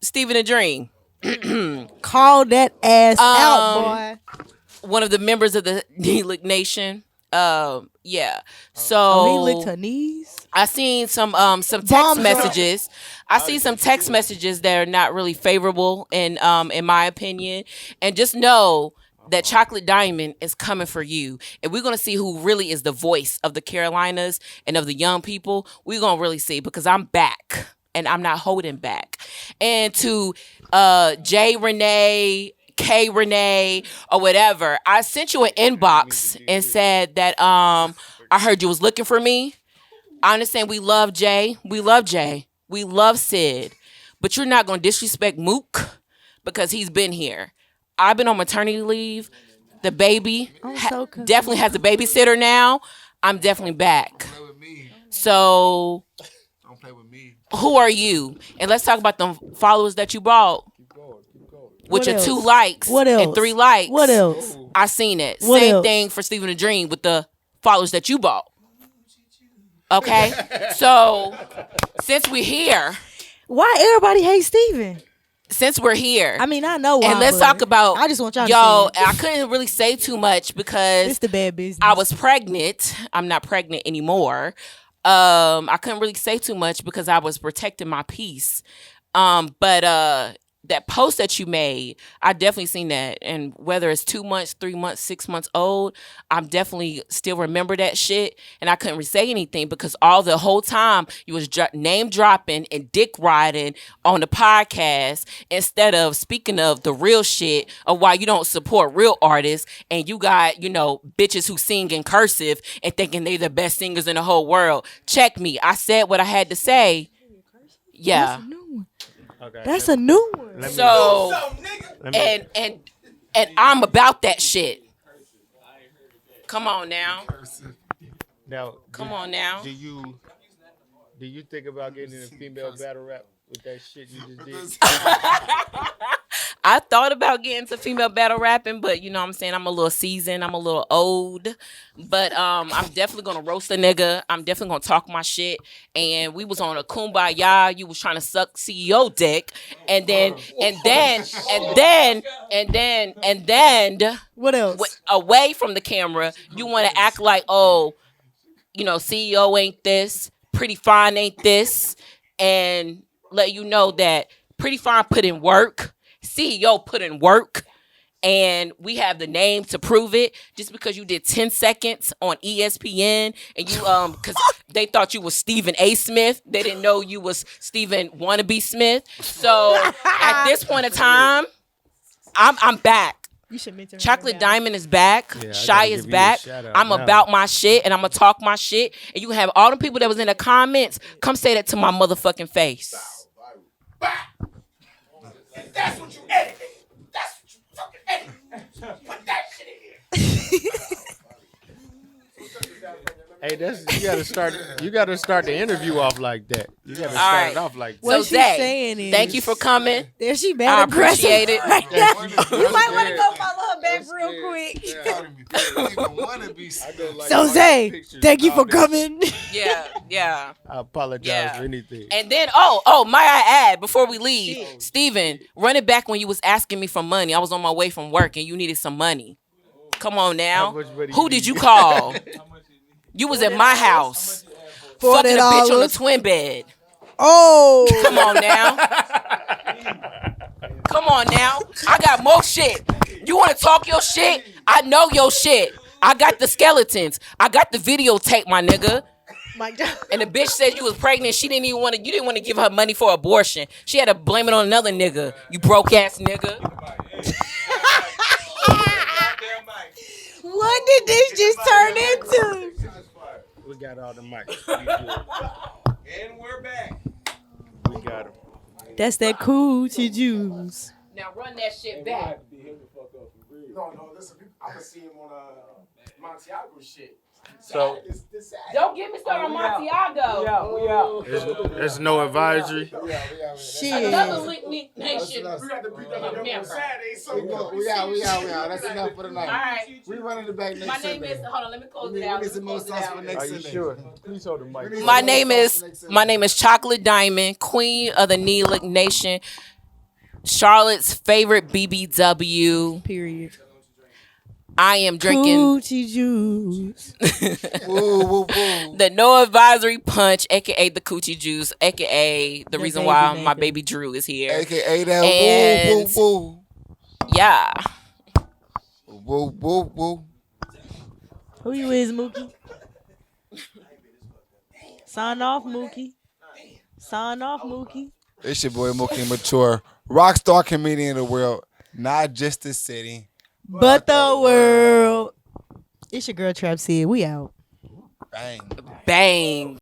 Steven and Dream, Call that ass out, boy. one of the members of the Knee Lick Nation. Yeah. So Oh, he licked her knees. I seen some text Bombs messages. I see some text messages that are not really favorable in my opinion. And just know that Chocolate Diamond is coming for you. And we're gonna see who really is the voice of the Carolinas and of the young people. We're gonna really see, because I'm back and I'm not holding back. And to J Renee, K Renee, or whatever, I sent you an inbox and said that I heard you was looking for me. I understand we love Jay. We love Jay. We love Sid. but you're not gonna disrespect Mook because he's been here. I've been on maternity leave. The baby definitely has a babysitter now. I'm definitely back. So Don't play with me. who are you? And let's talk about the followers that you brought. With your 2 likes and 3 likes. What else? I seen it. What Same else? thing for Stephen the Dream with the followers that you bought. Okay? So, since we're here, Why everybody hates Steven? since we're here, I mean, I know why. and let's but talk about, I just want y'all yo, to see it. I couldn't really say too much because It's the bad business. I was pregnant. I'm not pregnant anymore. I couldn't really say too much because I was protecting my peace. But that post that you made, I definitely seen that. And whether it's 2 months, 3 months, 6 months old, I'm definitely still remember that shit. And I couldn't really say anything because all the whole time you was name dropping and dick riding on the podcast instead of speaking of the real shit of why you don't support real artists and you got, bitches who sing in cursive and thinking they the best singers in the whole world. Check me. I said what I had to say. Yeah. Okay. That's a new one. So and I'm about that shit. Come on now. Now, Come on now. do you think about getting in a female battle rap with that shit you just did? I thought about getting into female battle rapping, but you know what I'm saying, I'm a little seasoned, I'm a little old. But I'm definitely gonna roast a nigga. I'm definitely gonna talk my shit. And we was on a kumbaya, you was trying to suck CEO dick, and then What else? away from the camera, you wanna act like, oh, CEO ain't this, Pretty Fine ain't this, and let you know that Pretty Fine put in work. CEO put in work, and we have the name to prove it. Just because you did 10 seconds on ESPN and you because they thought you was Stephen A. Smith, they didn't know you was Stephen Wannabe Smith. So at this point in time, I'm back. You should mention Chocolate Diamond is back. Yeah, I Shy gotta is give you a back. shout out I'm now. about my shit, and I'm gonna talk my shit. And you have all the people that was in the comments come say that to my motherfucking face. That's what you edited. That's what you fucking edited. Put that shit in here. Hey, you gotta start the interview off like that. You gotta All start right. it off like that. What So she's Zay, saying is, thank you for coming. There she I bad aggressive. appreciate it. Right now. You might want to scared. go follow her back I'm real scared. quick. So Zay, thank you for coming. Yeah. I apologize Yeah. for anything. And then, oh, might I add, before we leave, Steven, run it back when you was asking me for money. I was on my way from work and you needed some money. Come on now. How much money Who you did need? you call? You was at my house. Fucking a bitch on the $40. twin bed. Oh, Come on now. Come on now. I got more shit. You want to talk your shit? I know your shit. I got the skeletons. I got the videotape, my nigga. Mike Jones. And the bitch said you was pregnant. You didn't want to give her money for abortion. She had to blame it on another nigga. You broke ass nigga. What did this just turn into? We got all the mics. We good. And we're back. We got them. That's that coochie juice. Now run that shit back. No, listen, I can see him on Montiago shit. So Don't get me started on Montiago. there's no advisory. Shit. Another Link Nation. We got to beat them member. on Saturday, so we out. That's enough for the night. All right. We running it back next My name Sunday. is. Hold on. Let me close We it out. need some more sauce for next Are you Sunday. sure? Please hold the mic. My name is Chocolate Diamond, Queen of the Neelick Nation, Charlotte's favorite BBW. Period. I am drinking Coochie juice. the NoAdvisory Punch, aka the Coochie Juice, aka the reason baby why maker. my baby Drew is here. AKA that And- woo. Yeah. Woo. Who you is, Mookie? Sign off, Mookie. Sign off, Mookie. It's your boy Mookie Mature, rock star comedian of the world, not just the city. But the world. It's your girl Trap Sid. We out. Bang. Bang.